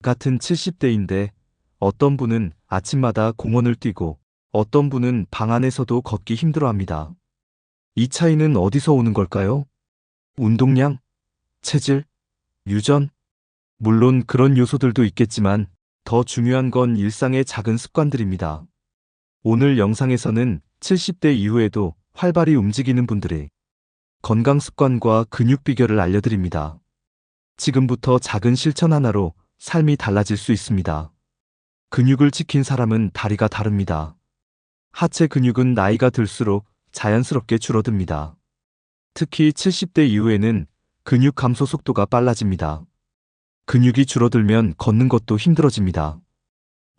같은 70대인데 어떤 분은 아침마다 공원을 뛰고 어떤 분은 방 안에서도 걷기 힘들어합니다. 이 차이는 어디서 오는 걸까요? 운동량? 체질? 유전? 물론 그런 요소들도 있겠지만 더 중요한 건 일상의 작은 습관들입니다. 오늘 영상에서는 70대 이후에도 활발히 움직이는 분들의 건강 습관과 근육 비결을 알려드립니다. 지금부터 작은 실천 하나로 삶이 달라질 수 있습니다. 근육을 지킨 사람은 다리가 다릅니다. 하체 근육은 나이가 들수록 자연스럽게 줄어듭니다. 특히 70대 이후에는 근육 감소 속도가 빨라집니다. 근육이 줄어들면 걷는 것도 힘들어집니다.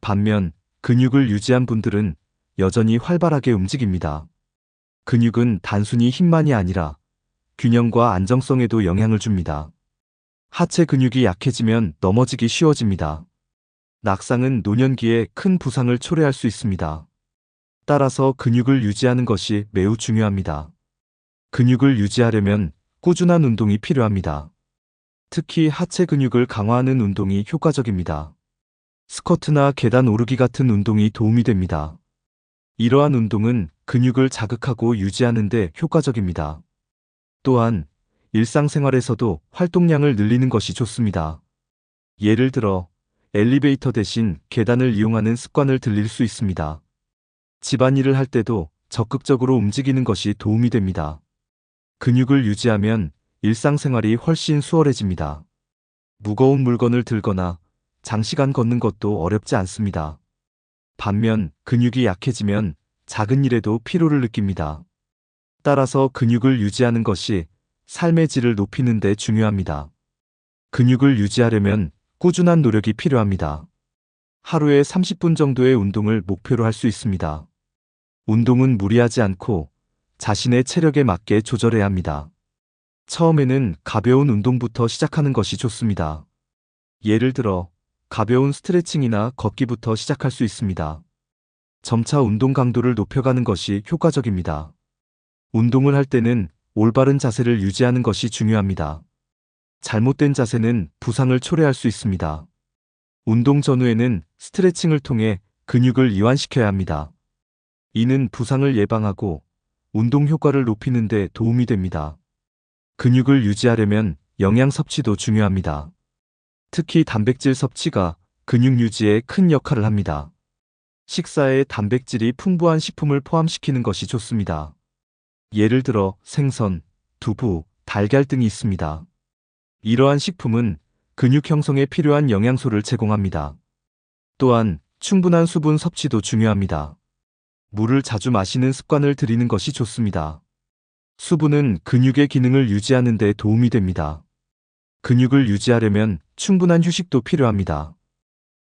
반면 근육을 유지한 분들은 여전히 활발하게 움직입니다. 근육은 단순히 힘만이 아니라 균형과 안정성에도 영향을 줍니다. 하체 근육이 약해지면 넘어지기 쉬워집니다. 낙상은 노년기에 큰 부상을 초래할 수 있습니다. 따라서 근육을 유지하는 것이 매우 중요합니다. 근육을 유지하려면 꾸준한 운동이 필요합니다. 특히 하체 근육을 강화하는 운동이 효과적입니다. 스쿼트나 계단 오르기 같은 운동이 도움이 됩니다. 이러한 운동은 근육을 자극하고 유지하는 데 효과적입니다. 또한 일상생활에서도 활동량을 늘리는 것이 좋습니다. 예를 들어 엘리베이터 대신 계단을 이용하는 습관을 들일 수 있습니다. 집안일을 할 때도 적극적으로 움직이는 것이 도움이 됩니다. 근육을 유지하면 일상생활이 훨씬 수월해집니다. 무거운 물건을 들거나 장시간 걷는 것도 어렵지 않습니다. 반면 근육이 약해지면 작은 일에도 피로를 느낍니다. 따라서 근육을 유지하는 것이 삶의 질을 높이는 데 중요합니다. 근육을 유지하려면 꾸준한 노력이 필요합니다. 하루에 30분 정도의 운동을 목표로 할 수 있습니다. 운동은 무리하지 않고 자신의 체력에 맞게 조절해야 합니다. 처음에는 가벼운 운동부터 시작하는 것이 좋습니다. 예를 들어 가벼운 스트레칭이나 걷기부터 시작할 수 있습니다. 점차 운동 강도를 높여가는 것이 효과적입니다. 운동을 할 때는 올바른 자세를 유지하는 것이 중요합니다. 잘못된 자세는 부상을 초래할 수 있습니다. 운동 전후에는 스트레칭을 통해 근육을 이완시켜야 합니다. 이는 부상을 예방하고 운동 효과를 높이는 데 도움이 됩니다. 근육을 유지하려면 영양 섭취도 중요합니다. 특히 단백질 섭취가 근육 유지에 큰 역할을 합니다. 식사에 단백질이 풍부한 식품을 포함시키는 것이 좋습니다. 예를 들어 생선, 두부, 달걀 등이 있습니다. 이러한 식품은 근육 형성에 필요한 영양소를 제공합니다. 또한 충분한 수분 섭취도 중요합니다. 물을 자주 마시는 습관을 들이는 것이 좋습니다. 수분은 근육의 기능을 유지하는 데 도움이 됩니다. 근육을 유지하려면 충분한 휴식도 필요합니다.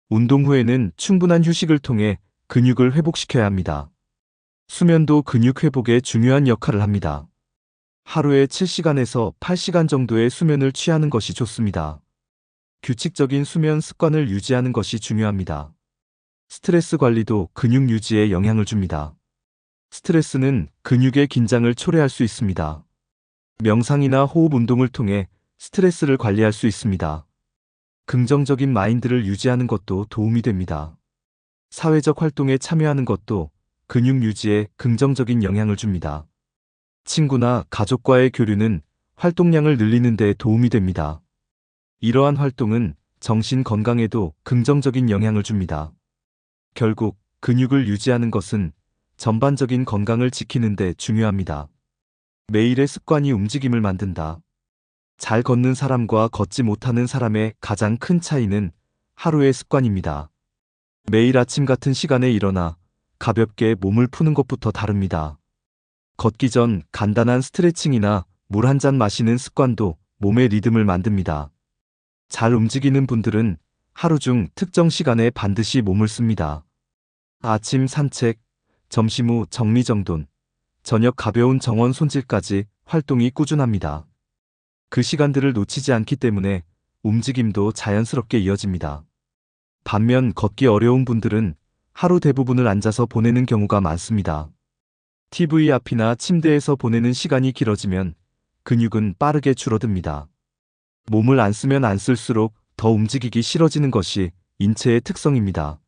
운동 후에는 충분한 휴식을 통해 근육을 회복시켜야 합니다. 수면도 근육 회복에 중요한 역할을 합니다. 하루에 7시간에서 8시간 정도의 수면을 취하는 것이 좋습니다. 규칙적인 수면 습관을 유지하는 것이 중요합니다. 스트레스 관리도 근육 유지에 영향을 줍니다. 스트레스는 근육의 긴장을 초래할 수 있습니다. 명상이나 호흡 운동을 통해 스트레스를 관리할 수 있습니다. 긍정적인 마인드를 유지하는 것도 도움이 됩니다. 사회적 활동에 참여하는 것도 근육 유지에 긍정적인 영향을 줍니다. 친구나 가족과의 교류는 활동량을 늘리는 데 도움이 됩니다. 이러한 활동은 정신 건강에도 긍정적인 영향을 줍니다. 결국 근육을 유지하는 것은 전반적인 건강을 지키는 데 중요합니다. 매일의 습관이 움직임을 만든다. 잘 걷는 사람과 걷지 못하는 사람의 가장 큰 차이는 하루의 습관입니다. 매일 아침 같은 시간에 일어나 가볍게 몸을 푸는 것부터 다릅니다. 걷기 전 간단한 스트레칭이나 물 한 잔 마시는 습관도 몸의 리듬을 만듭니다. 잘 움직이는 분들은 하루 중 특정 시간에 반드시 몸을 씁니다. 아침 산책, 점심 후 정리정돈, 저녁 가벼운 정원 손질까지 활동이 꾸준합니다. 그 시간들을 놓치지 않기 때문에 움직임도 자연스럽게 이어집니다. 반면 걷기 어려운 분들은 하루 대부분을 앉아서 보내는 경우가 많습니다. TV 앞이나 침대에서 보내는 시간이 길어지면 근육은 빠르게 줄어듭니다. 몸을 안 쓰면 안 쓸수록 더 움직이기 싫어지는 것이 인체의 특성입니다.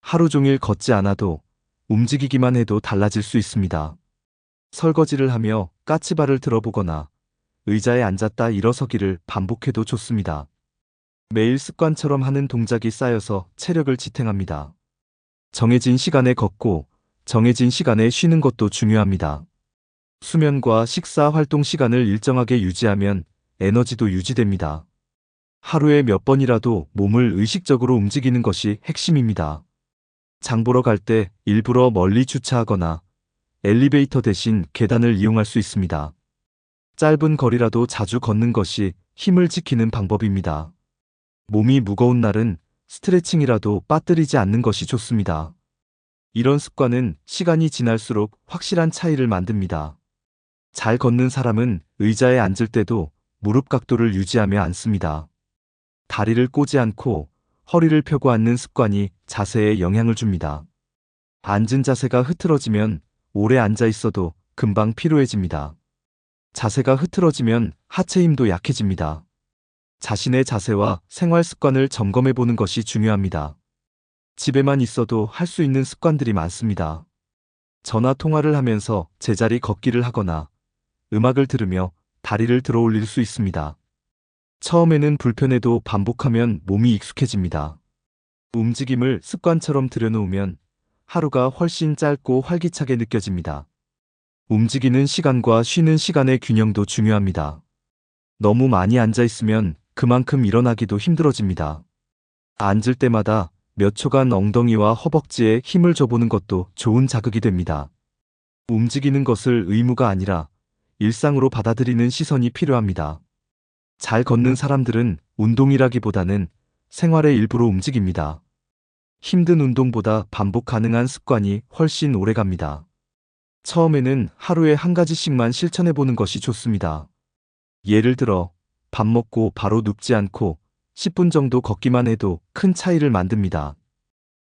하루 종일 걷지 않아도 움직이기만 해도 달라질 수 있습니다. 설거지를 하며 까치발을 들어보거나 의자에 앉았다 일어서기를 반복해도 좋습니다. 매일 습관처럼 하는 동작이 쌓여서 체력을 지탱합니다. 정해진 시간에 걷고 정해진 시간에 쉬는 것도 중요합니다. 수면과 식사 활동 시간을 일정하게 유지하면 에너지도 유지됩니다. 하루에 몇 번이라도 몸을 의식적으로 움직이는 것이 핵심입니다. 장 보러 갈 때 일부러 멀리 주차하거나 엘리베이터 대신 계단을 이용할 수 있습니다. 짧은 거리라도 자주 걷는 것이 힘을 지키는 방법입니다. 몸이 무거운 날은 스트레칭이라도 빠뜨리지 않는 것이 좋습니다. 이런 습관은 시간이 지날수록 확실한 차이를 만듭니다. 잘 걷는 사람은 의자에 앉을 때도 무릎 각도를 유지하며 앉습니다. 다리를 꼬지 않고 허리를 펴고 앉는 습관이 자세에 영향을 줍니다. 앉은 자세가 흐트러지면 오래 앉아 있어도 금방 피로해집니다. 자세가 흐트러지면 하체 힘도 약해집니다. 자신의 자세와 생활 습관을 점검해 보는 것이 중요합니다. 집에만 있어도 할 수 있는 습관들이 많습니다. 전화 통화를 하면서 제자리 걷기를 하거나 음악을 들으며 다리를 들어 올릴 수 있습니다. 처음에는 불편해도 반복하면 몸이 익숙해집니다. 움직임을 습관처럼 들여놓으면 하루가 훨씬 짧고 활기차게 느껴집니다. 움직이는 시간과 쉬는 시간의 균형도 중요합니다. 너무 많이 앉아 있으면 그만큼 일어나기도 힘들어집니다. 앉을 때마다 몇 초간 엉덩이와 허벅지에 힘을 줘보는 것도 좋은 자극이 됩니다. 움직이는 것을 의무가 아니라 일상으로 받아들이는 시선이 필요합니다. 잘 걷는 사람들은 운동이라기보다는 생활의 일부로 움직입니다. 힘든 운동보다 반복 가능한 습관이 훨씬 오래갑니다. 처음에는 하루에 한 가지씩만 실천해보는 것이 좋습니다. 예를 들어 밥 먹고 바로 눕지 않고 10분 정도 걷기만 해도 큰 차이를 만듭니다.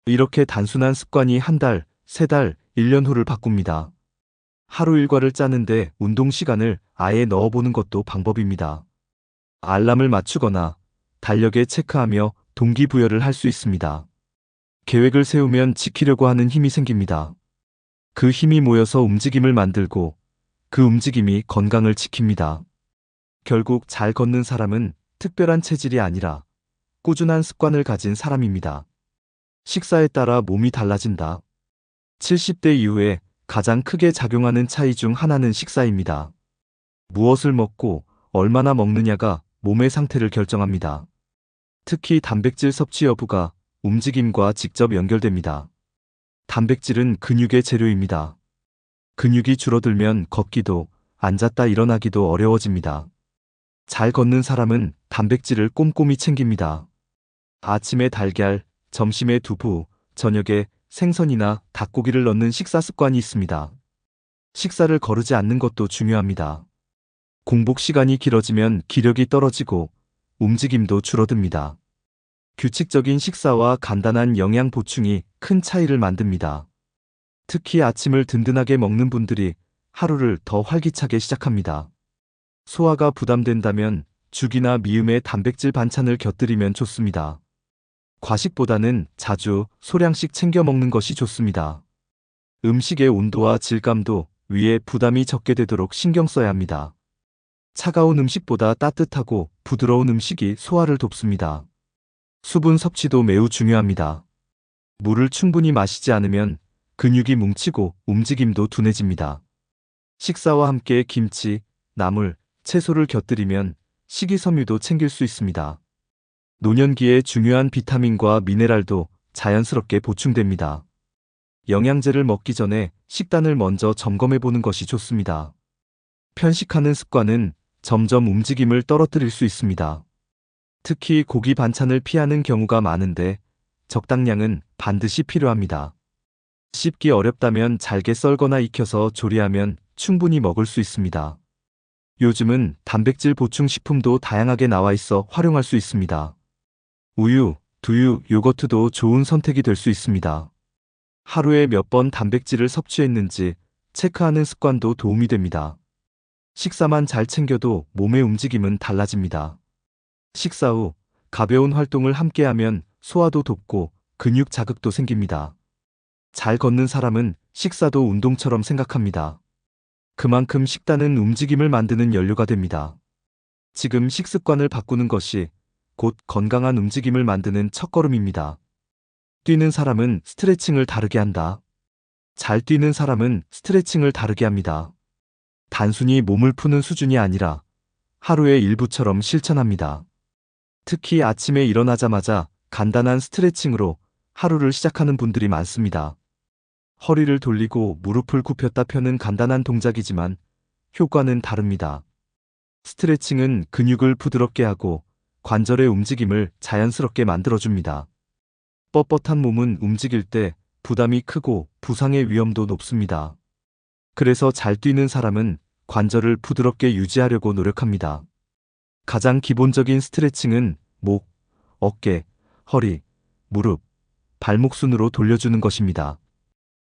이렇게 단순한 습관이 한 달, 세 달, 1년 후를 바꿉니다. 하루 일과를 짜는데 운동 시간을 아예 넣어보는 것도 방법입니다. 알람을 맞추거나 달력에 체크하며 동기부여를 할 수 있습니다. 계획을 세우면 지키려고 하는 힘이 생깁니다. 그 힘이 모여서 움직임을 만들고 그 움직임이 건강을 지킵니다. 결국 잘 걷는 사람은 특별한 체질이 아니라 꾸준한 습관을 가진 사람입니다. 식사에 따라 몸이 달라진다. 70대 이후에 가장 크게 작용하는 차이 중 하나는 식사입니다. 무엇을 먹고 얼마나 먹느냐가 몸의 상태를 결정합니다. 특히 단백질 섭취 여부가 움직임과 직접 연결됩니다. 단백질은 근육의 재료입니다. 근육이 줄어들면 걷기도 앉았다 일어나기도 어려워집니다. 잘 걷는 사람은 단백질을 꼼꼼히 챙깁니다. 아침에 달걀, 점심에 두부, 저녁에 생선이나 닭고기를 넣는 식사 습관이 있습니다. 식사를 거르지 않는 것도 중요합니다. 공복 시간이 길어지면 기력이 떨어지고 움직임도 줄어듭니다. 규칙적인 식사와 간단한 영양 보충이 큰 차이를 만듭니다. 특히 아침을 든든하게 먹는 분들이 하루를 더 활기차게 시작합니다. 소화가 부담된다면 죽이나 미음의 단백질 반찬을 곁들이면 좋습니다. 과식보다는 자주 소량씩 챙겨 먹는 것이 좋습니다. 음식의 온도와 질감도 위에 부담이 적게 되도록 신경 써야 합니다. 차가운 음식보다 따뜻하고 부드러운 음식이 소화를 돕습니다. 수분 섭취도 매우 중요합니다. 물을 충분히 마시지 않으면 근육이 뭉치고 움직임도 둔해집니다. 식사와 함께 김치, 나물, 채소를 곁들이면 식이섬유도 챙길 수 있습니다. 노년기에 중요한 비타민과 미네랄도 자연스럽게 보충됩니다. 영양제를 먹기 전에 식단을 먼저 점검해 보는 것이 좋습니다. 편식하는 습관은 점점 움직임을 떨어뜨릴 수 있습니다. 특히 고기 반찬을 피하는 경우가 많은데 적당량은 반드시 필요합니다. 씹기 어렵다면 잘게 썰거나 익혀서 조리하면 충분히 먹을 수 있습니다. 요즘은 단백질 보충 식품도 다양하게 나와 있어 활용할 수 있습니다. 우유, 두유, 요거트도 좋은 선택이 될 수 있습니다. 하루에 몇 번 단백질을 섭취했는지 체크하는 습관도 도움이 됩니다. 식사만 잘 챙겨도 몸의 움직임은 달라집니다. 식사 후 가벼운 활동을 함께하면 소화도 돕고 근육 자극도 생깁니다. 잘 걷는 사람은 식사도 운동처럼 생각합니다. 그만큼 식단은 움직임을 만드는 연료가 됩니다. 지금 식습관을 바꾸는 것이 곧 건강한 움직임을 만드는 첫걸음입니다. 뛰는 사람은 스트레칭을 다르게 한다. 잘 뛰는 사람은 스트레칭을 다르게 합니다. 단순히 몸을 푸는 수준이 아니라 하루의 일부처럼 실천합니다. 특히 아침에 일어나자마자 간단한 스트레칭으로 하루를 시작하는 분들이 많습니다. 허리를 돌리고 무릎을 굽혔다 펴는 간단한 동작이지만 효과는 다릅니다. 스트레칭은 근육을 부드럽게 하고 관절의 움직임을 자연스럽게 만들어줍니다. 뻣뻣한 몸은 움직일 때 부담이 크고 부상의 위험도 높습니다. 그래서 잘 뛰는 사람은 관절을 부드럽게 유지하려고 노력합니다. 가장 기본적인 스트레칭은 목, 어깨, 허리, 무릎, 발목 순으로 돌려주는 것입니다.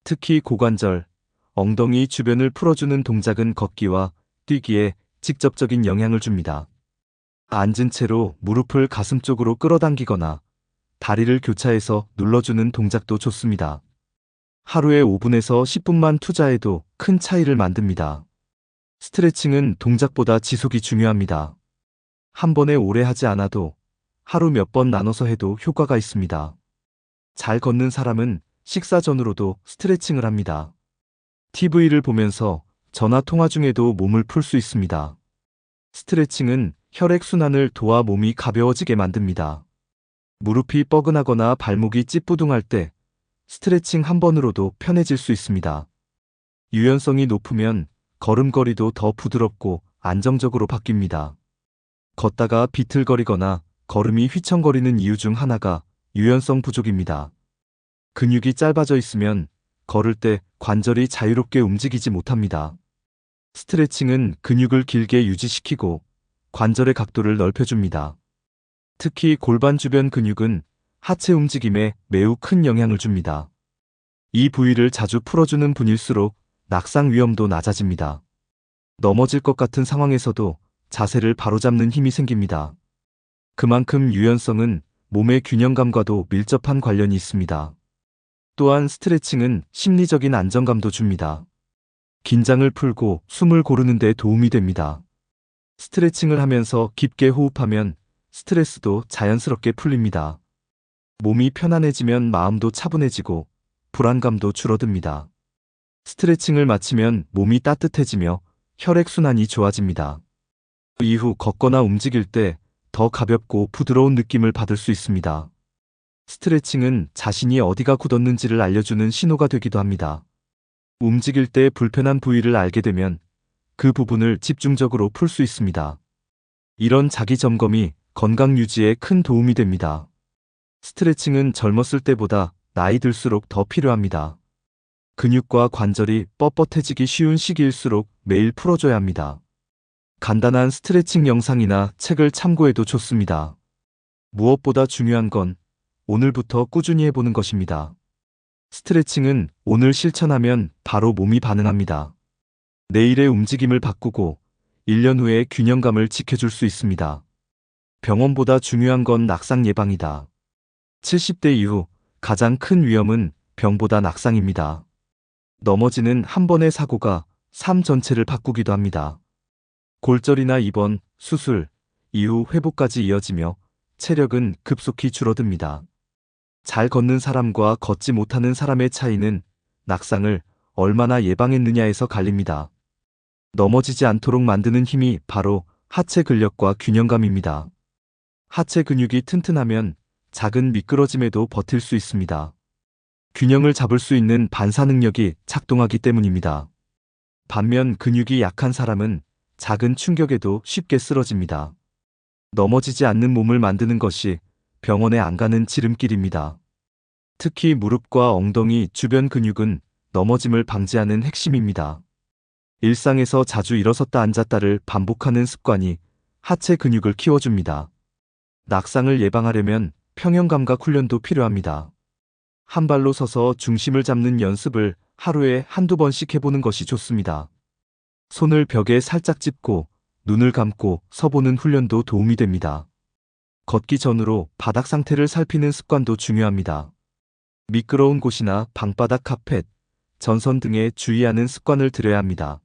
특히 고관절, 엉덩이 주변을 풀어주는 동작은 걷기와 뛰기에 직접적인 영향을 줍니다. 앉은 채로 무릎을 가슴 쪽으로 끌어당기거나 다리를 교차해서 눌러주는 동작도 좋습니다. 하루에 5분에서 10분만 투자해도 큰 차이를 만듭니다. 스트레칭은 동작보다 지속이 중요합니다. 한 번에 오래 하지 않아도 하루 몇 번 나눠서 해도 효과가 있습니다. 잘 걷는 사람은 식사 전후로도 스트레칭을 합니다. TV를 보면서 전화 통화 중에도 몸을 풀 수 있습니다. 스트레칭은 혈액순환을 도와 몸이 가벼워지게 만듭니다. 무릎이 뻐근하거나 발목이 찌뿌둥할 때 스트레칭 한 번으로도 편해질 수 있습니다. 유연성이 높으면 걸음걸이도 더 부드럽고 안정적으로 바뀝니다. 걷다가 비틀거리거나 걸음이 휘청거리는 이유 중 하나가 유연성 부족입니다. 근육이 짧아져 있으면 걸을 때 관절이 자유롭게 움직이지 못합니다. 스트레칭은 근육을 길게 유지시키고 관절의 각도를 넓혀줍니다. 특히 골반 주변 근육은 하체 움직임에 매우 큰 영향을 줍니다. 이 부위를 자주 풀어주는 분일수록 낙상 위험도 낮아집니다. 넘어질 것 같은 상황에서도 자세를 바로잡는 힘이 생깁니다. 그만큼 유연성은 몸의 균형감과도 밀접한 관련이 있습니다. 또한 스트레칭은 심리적인 안정감도 줍니다. 긴장을 풀고 숨을 고르는 데 도움이 됩니다. 스트레칭을 하면서 깊게 호흡하면 스트레스도 자연스럽게 풀립니다. 몸이 편안해지면 마음도 차분해지고 불안감도 줄어듭니다. 스트레칭을 마치면 몸이 따뜻해지며 혈액순환이 좋아집니다. 이후 걷거나 움직일 때 더 가볍고 부드러운 느낌을 받을 수 있습니다. 스트레칭은 자신이 어디가 굳었는지를 알려주는 신호가 되기도 합니다. 움직일 때 불편한 부위를 알게 되면 그 부분을 집중적으로 풀 수 있습니다. 이런 자기 점검이 건강 유지에 큰 도움이 됩니다. 스트레칭은 젊었을 때보다 나이 들수록 더 필요합니다. 근육과 관절이 뻣뻣해지기 쉬운 시기일수록 매일 풀어줘야 합니다. 간단한 스트레칭 영상이나 책을 참고해도 좋습니다. 무엇보다 중요한 건 오늘부터 꾸준히 해보는 것입니다. 스트레칭은 오늘 실천하면 바로 몸이 반응합니다. 내일의 움직임을 바꾸고 1년 후에 균형감을 지켜줄 수 있습니다. 병원보다 중요한 건 낙상 예방이다. 70대 이후 가장 큰 위험은 병보다 낙상입니다. 넘어지는 한 번의 사고가 삶 전체를 바꾸기도 합니다. 골절이나 입원, 수술, 이후 회복까지 이어지며 체력은 급속히 줄어듭니다. 잘 걷는 사람과 걷지 못하는 사람의 차이는 낙상을 얼마나 예방했느냐에서 갈립니다. 넘어지지 않도록 만드는 힘이 바로 하체 근력과 균형감입니다. 하체 근육이 튼튼하면 작은 미끄러짐에도 버틸 수 있습니다. 균형을 잡을 수 있는 반사 능력이 작동하기 때문입니다. 반면 근육이 약한 사람은 작은 충격에도 쉽게 쓰러집니다. 넘어지지 않는 몸을 만드는 것이 병원에 안 가는 지름길입니다. 특히 무릎과 엉덩이 주변 근육은 넘어짐을 방지하는 핵심입니다. 일상에서 자주 일어섰다 앉았다를 반복하는 습관이 하체 근육을 키워줍니다. 낙상을 예방하려면 평형감각 훈련도 필요합니다. 한 발로 서서 중심을 잡는 연습을 하루에 한두 번씩 해보는 것이 좋습니다. 손을 벽에 살짝 짚고 눈을 감고 서보는 훈련도 도움이 됩니다. 걷기 전으로 바닥 상태를 살피는 습관도 중요합니다. 미끄러운 곳이나 방바닥 카펫, 전선 등에 주의하는 습관을 들여야 합니다.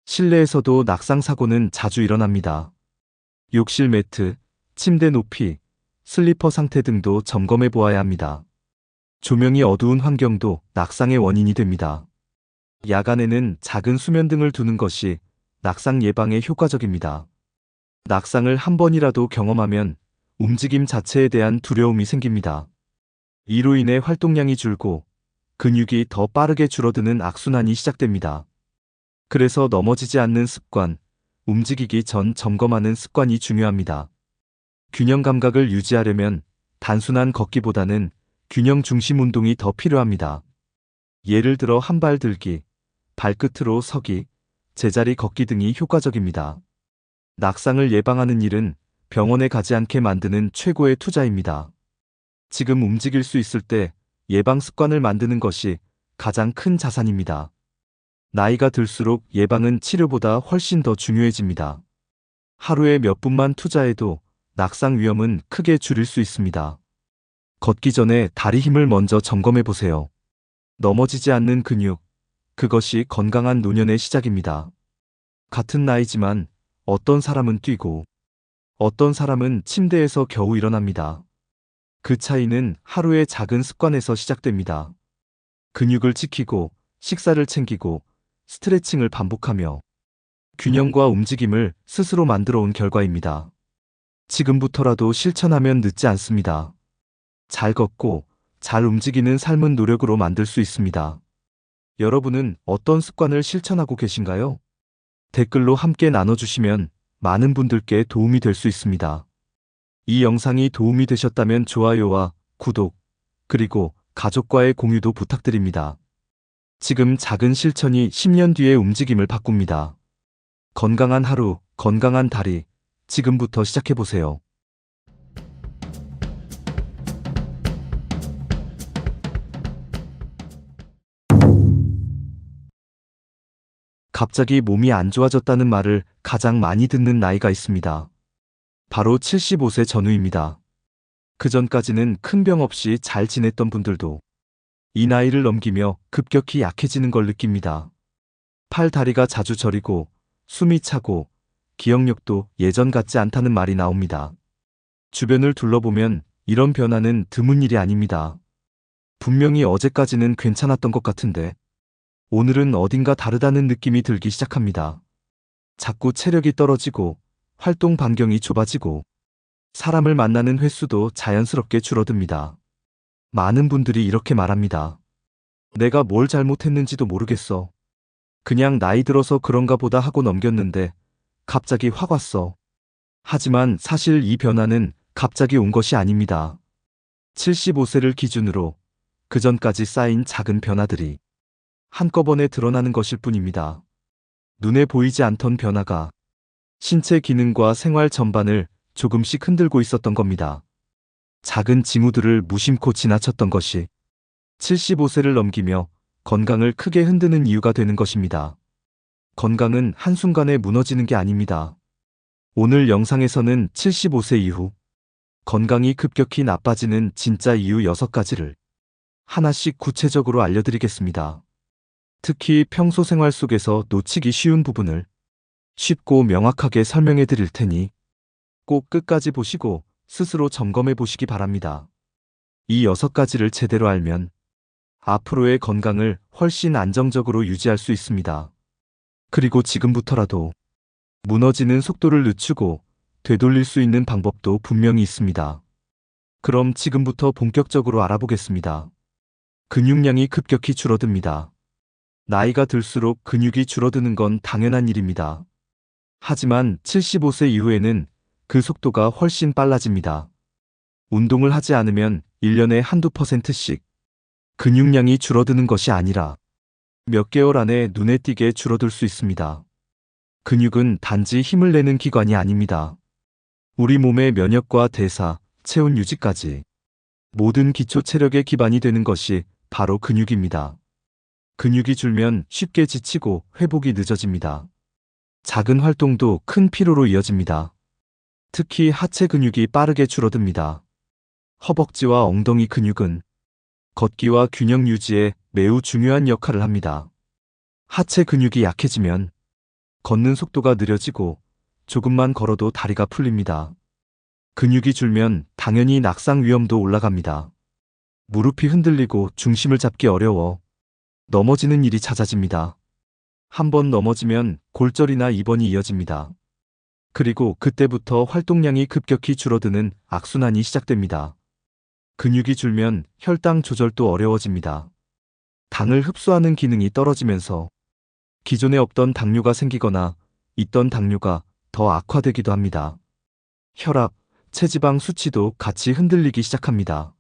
실내에서도 낙상 사고는 자주 일어납니다. 욕실 매트, 침대 높이, 슬리퍼 상태 등도 점검해 보아야 합니다. 조명이 어두운 환경도 낙상의 원인이 됩니다. 야간에는 작은 수면등을 두는 것이 낙상 예방에 효과적입니다. 낙상을 한 번이라도 경험하면 움직임 자체에 대한 두려움이 생깁니다. 이로 인해 활동량이 줄고 근육이 더 빠르게 줄어드는 악순환이 시작됩니다. 그래서 넘어지지 않는 습관, 움직이기 전 점검하는 습관이 중요합니다. 균형 감각을 유지하려면 단순한 걷기보다는 균형 중심 운동이 더 필요합니다. 예를 들어 한 발 들기, 발끝으로 서기, 제자리 걷기 등이 효과적입니다. 낙상을 예방하는 일은 병원에 가지 않게 만드는 최고의 투자입니다. 지금 움직일 수 있을 때 예방 습관을 만드는 것이 가장 큰 자산입니다. 나이가 들수록 예방은 치료보다 훨씬 더 중요해집니다. 하루에 몇 분만 투자해도 낙상 위험은 크게 줄일 수 있습니다. 걷기 전에 다리 힘을 먼저 점검해 보세요. 넘어지지 않는 근육, 그것이 건강한 노년의 시작입니다. 같은 나이지만 어떤 사람은 뛰고 어떤 사람은 침대에서 겨우 일어납니다. 그 차이는 하루의 작은 습관에서 시작됩니다. 근육을 지키고 식사를 챙기고 스트레칭을 반복하며 균형과 움직임을 스스로 만들어 온 결과입니다. 지금부터라도 실천하면 늦지 않습니다. 잘 걷고 잘 움직이는 삶은 노력으로 만들 수 있습니다. 여러분은 어떤 습관을 실천하고 계신가요? 댓글로 함께 나눠주시면 많은 분들께 도움이 될 수 있습니다. 이 영상이 도움이 되셨다면 좋아요와 구독, 그리고 가족과의 공유도 부탁드립니다. 지금 작은 실천이 10년 뒤의 움직임을 바꿉니다. 건강한 하루, 건강한 다리, 지금부터 시작해보세요. 갑자기 몸이 안 좋아졌다는 말을 가장 많이 듣는 나이가 있습니다. 바로 75세 전후입니다. 그전까지는 큰 병 없이 잘 지냈던 분들도 이 나이를 넘기며 급격히 약해지는 걸 느낍니다. 팔, 다리가 자주 저리고 숨이 차고 기억력도 예전 같지 않다는 말이 나옵니다. 주변을 둘러보면 이런 변화는 드문 일이 아닙니다. 분명히 어제까지는 괜찮았던 것 같은데 오늘은 어딘가 다르다는 느낌이 들기 시작합니다. 자꾸 체력이 떨어지고 활동 반경이 좁아지고 사람을 만나는 횟수도 자연스럽게 줄어듭니다. 많은 분들이 이렇게 말합니다. 내가 뭘 잘못했는지도 모르겠어. 그냥 나이 들어서 그런가 보다 하고 넘겼는데 갑자기 확 왔어. 하지만 사실 이 변화는 갑자기 온 것이 아닙니다. 75세를 기준으로 그전까지 쌓인 작은 변화들이 한꺼번에 드러나는 것일 뿐입니다. 눈에 보이지 않던 변화가 신체 기능과 생활 전반을 조금씩 흔들고 있었던 겁니다. 작은 징후들을 무심코 지나쳤던 것이 75세를 넘기며 건강을 크게 흔드는 이유가 되는 것입니다. 건강은 한순간에 무너지는 게 아닙니다. 오늘 영상에서는 75세 이후 건강이 급격히 나빠지는 진짜 이유 6가지를 하나씩 구체적으로 알려드리겠습니다. 특히 평소 생활 속에서 놓치기 쉬운 부분을 쉽고 명확하게 설명해 드릴 테니 꼭 끝까지 보시고 스스로 점검해 보시기 바랍니다. 이 6가지를 제대로 알면 앞으로의 건강을 훨씬 안정적으로 유지할 수 있습니다. 그리고 지금부터라도 무너지는 속도를 늦추고 되돌릴 수 있는 방법도 분명히 있습니다. 그럼 지금부터 본격적으로 알아보겠습니다. 근육량이 급격히 줄어듭니다. 나이가 들수록 근육이 줄어드는 건 당연한 일입니다. 하지만 75세 이후에는 그 속도가 훨씬 빨라집니다. 운동을 하지 않으면 1년에 한두 %씩 근육량이 줄어드는 것이 아니라 몇 개월 안에 눈에 띄게 줄어들 수 있습니다. 근육은 단지 힘을 내는 기관이 아닙니다. 우리 몸의 면역과 대사, 체온 유지까지 모든 기초 체력의 기반이 되는 것이 바로 근육입니다. 근육이 줄면 쉽게 지치고 회복이 늦어집니다. 작은 활동도 큰 피로로 이어집니다. 특히 하체 근육이 빠르게 줄어듭니다. 허벅지와 엉덩이 근육은 걷기와 균형 유지에 매우 중요한 역할을 합니다. 하체 근육이 약해지면 걷는 속도가 느려지고 조금만 걸어도 다리가 풀립니다. 근육이 줄면 당연히 낙상 위험도 올라갑니다. 무릎이 흔들리고 중심을 잡기 어려워 넘어지는 일이 잦아집니다. 한번 넘어지면 골절이나 입원이 이어집니다. 그리고 그때부터 활동량이 급격히 줄어드는 악순환이 시작됩니다. 근육이 줄면 혈당 조절도 어려워집니다. 당을 흡수하는 기능이 떨어지면서 기존에 없던 당뇨가 생기거나 있던 당뇨가 더 악화되기도 합니다. 혈압, 체지방 수치도 같이 흔들리기 시작합니다.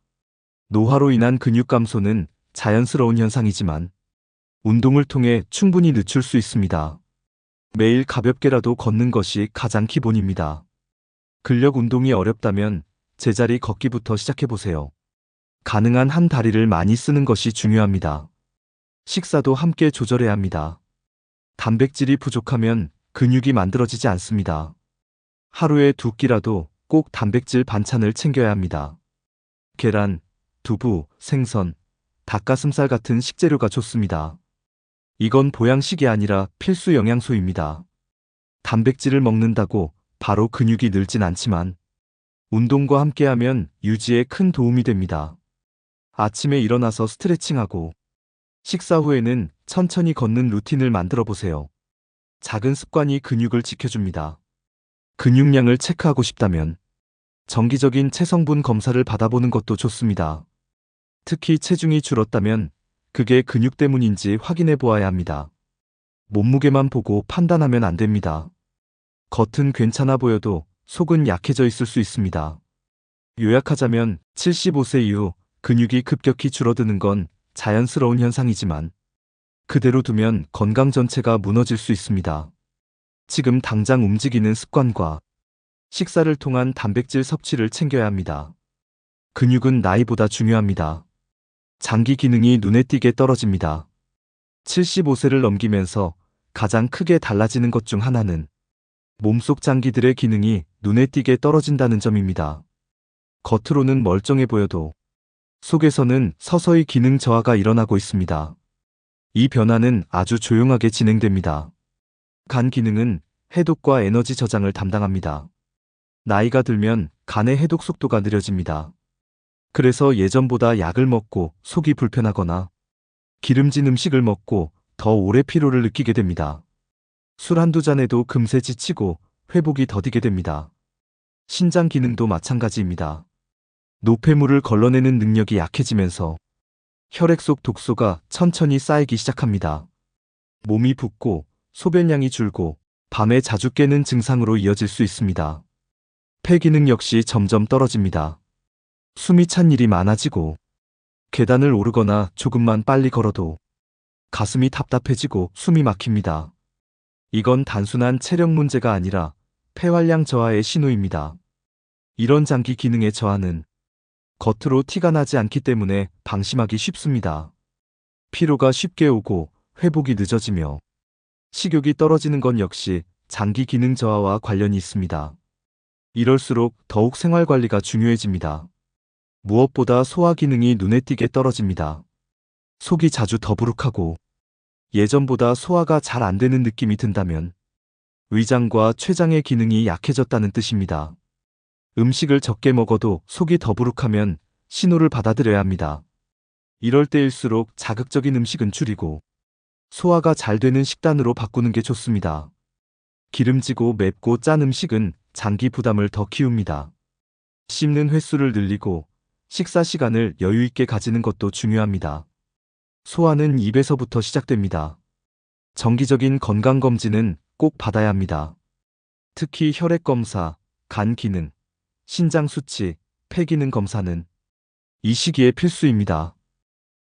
노화로 인한 근육 감소는 자연스러운 현상이지만 운동을 통해 충분히 늦출 수 있습니다. 매일 가볍게라도 걷는 것이 가장 기본입니다. 근력 운동이 어렵다면 제자리 걷기부터 시작해보세요. 가능한 한 다리를 많이 쓰는 것이 중요합니다. 식사도 함께 조절해야 합니다. 단백질이 부족하면 근육이 만들어지지 않습니다. 하루에 2끼라도 꼭 단백질 반찬을 챙겨야 합니다. 계란, 두부, 생선, 닭가슴살 같은 식재료가 좋습니다. 이건 보양식이 아니라 필수 영양소입니다. 단백질을 먹는다고 바로 근육이 늘진 않지만 운동과 함께하면 유지에 큰 도움이 됩니다. 아침에 일어나서 스트레칭하고 식사 후에는 천천히 걷는 루틴을 만들어 보세요. 작은 습관이 근육을 지켜줍니다. 근육량을 체크하고 싶다면 정기적인 체성분 검사를 받아보는 것도 좋습니다. 특히 체중이 줄었다면 그게 근육 때문인지 확인해 보아야 합니다. 몸무게만 보고 판단하면 안 됩니다. 겉은 괜찮아 보여도 속은 약해져 있을 수 있습니다. 요약하자면 75세 이후 근육이 급격히 줄어드는 건 자연스러운 현상이지만 그대로 두면 건강 전체가 무너질 수 있습니다. 지금 당장 움직이는 습관과 식사를 통한 단백질 섭취를 챙겨야 합니다. 근육은 나이보다 중요합니다. 장기 기능이 눈에 띄게 떨어집니다. 75세를 넘기면서 가장 크게 달라지는 것 중 하나는 몸속 장기들의 기능이 눈에 띄게 떨어진다는 점입니다. 겉으로는 멀쩡해 보여도 속에서는 서서히 기능 저하가 일어나고 있습니다. 이 변화는 아주 조용하게 진행됩니다. 간 기능은 해독과 에너지 저장을 담당합니다. 나이가 들면 간의 해독 속도가 느려집니다. 그래서 예전보다 약을 먹고 속이 불편하거나 기름진 음식을 먹고 더 오래 피로를 느끼게 됩니다. 술 한두 잔에도 금세 지치고 회복이 더디게 됩니다. 신장 기능도 마찬가지입니다. 노폐물을 걸러내는 능력이 약해지면서 혈액 속 독소가 천천히 쌓이기 시작합니다. 몸이 붓고 소변량이 줄고 밤에 자주 깨는 증상으로 이어질 수 있습니다. 폐 기능 역시 점점 떨어집니다. 숨이 찬 일이 많아지고 계단을 오르거나 조금만 빨리 걸어도 가슴이 답답해지고 숨이 막힙니다. 이건 단순한 체력 문제가 아니라 폐활량 저하의 신호입니다. 이런 장기 기능의 저하는 겉으로 티가 나지 않기 때문에 방심하기 쉽습니다. 피로가 쉽게 오고 회복이 늦어지며 식욕이 떨어지는 건 역시 장기 기능 저하와 관련이 있습니다. 이럴수록 더욱 생활 관리가 중요해집니다. 무엇보다 소화 기능이 눈에 띄게 떨어집니다. 속이 자주 더부룩하고 예전보다 소화가 잘 안 되는 느낌이 든다면 위장과 췌장의 기능이 약해졌다는 뜻입니다. 음식을 적게 먹어도 속이 더부룩하면 신호를 받아들여야 합니다. 이럴 때일수록 자극적인 음식은 줄이고 소화가 잘 되는 식단으로 바꾸는 게 좋습니다. 기름지고 맵고 짠 음식은 장기 부담을 더 키웁니다. 씹는 횟수를 늘리고 식사 시간을 여유 있게 가지는 것도 중요합니다. 소화는 입에서부터 시작됩니다. 정기적인 건강검진은 꼭 받아야 합니다. 특히 혈액 검사, 간 기능, 신장 수치, 폐 기능 검사는 이 시기에 필수입니다.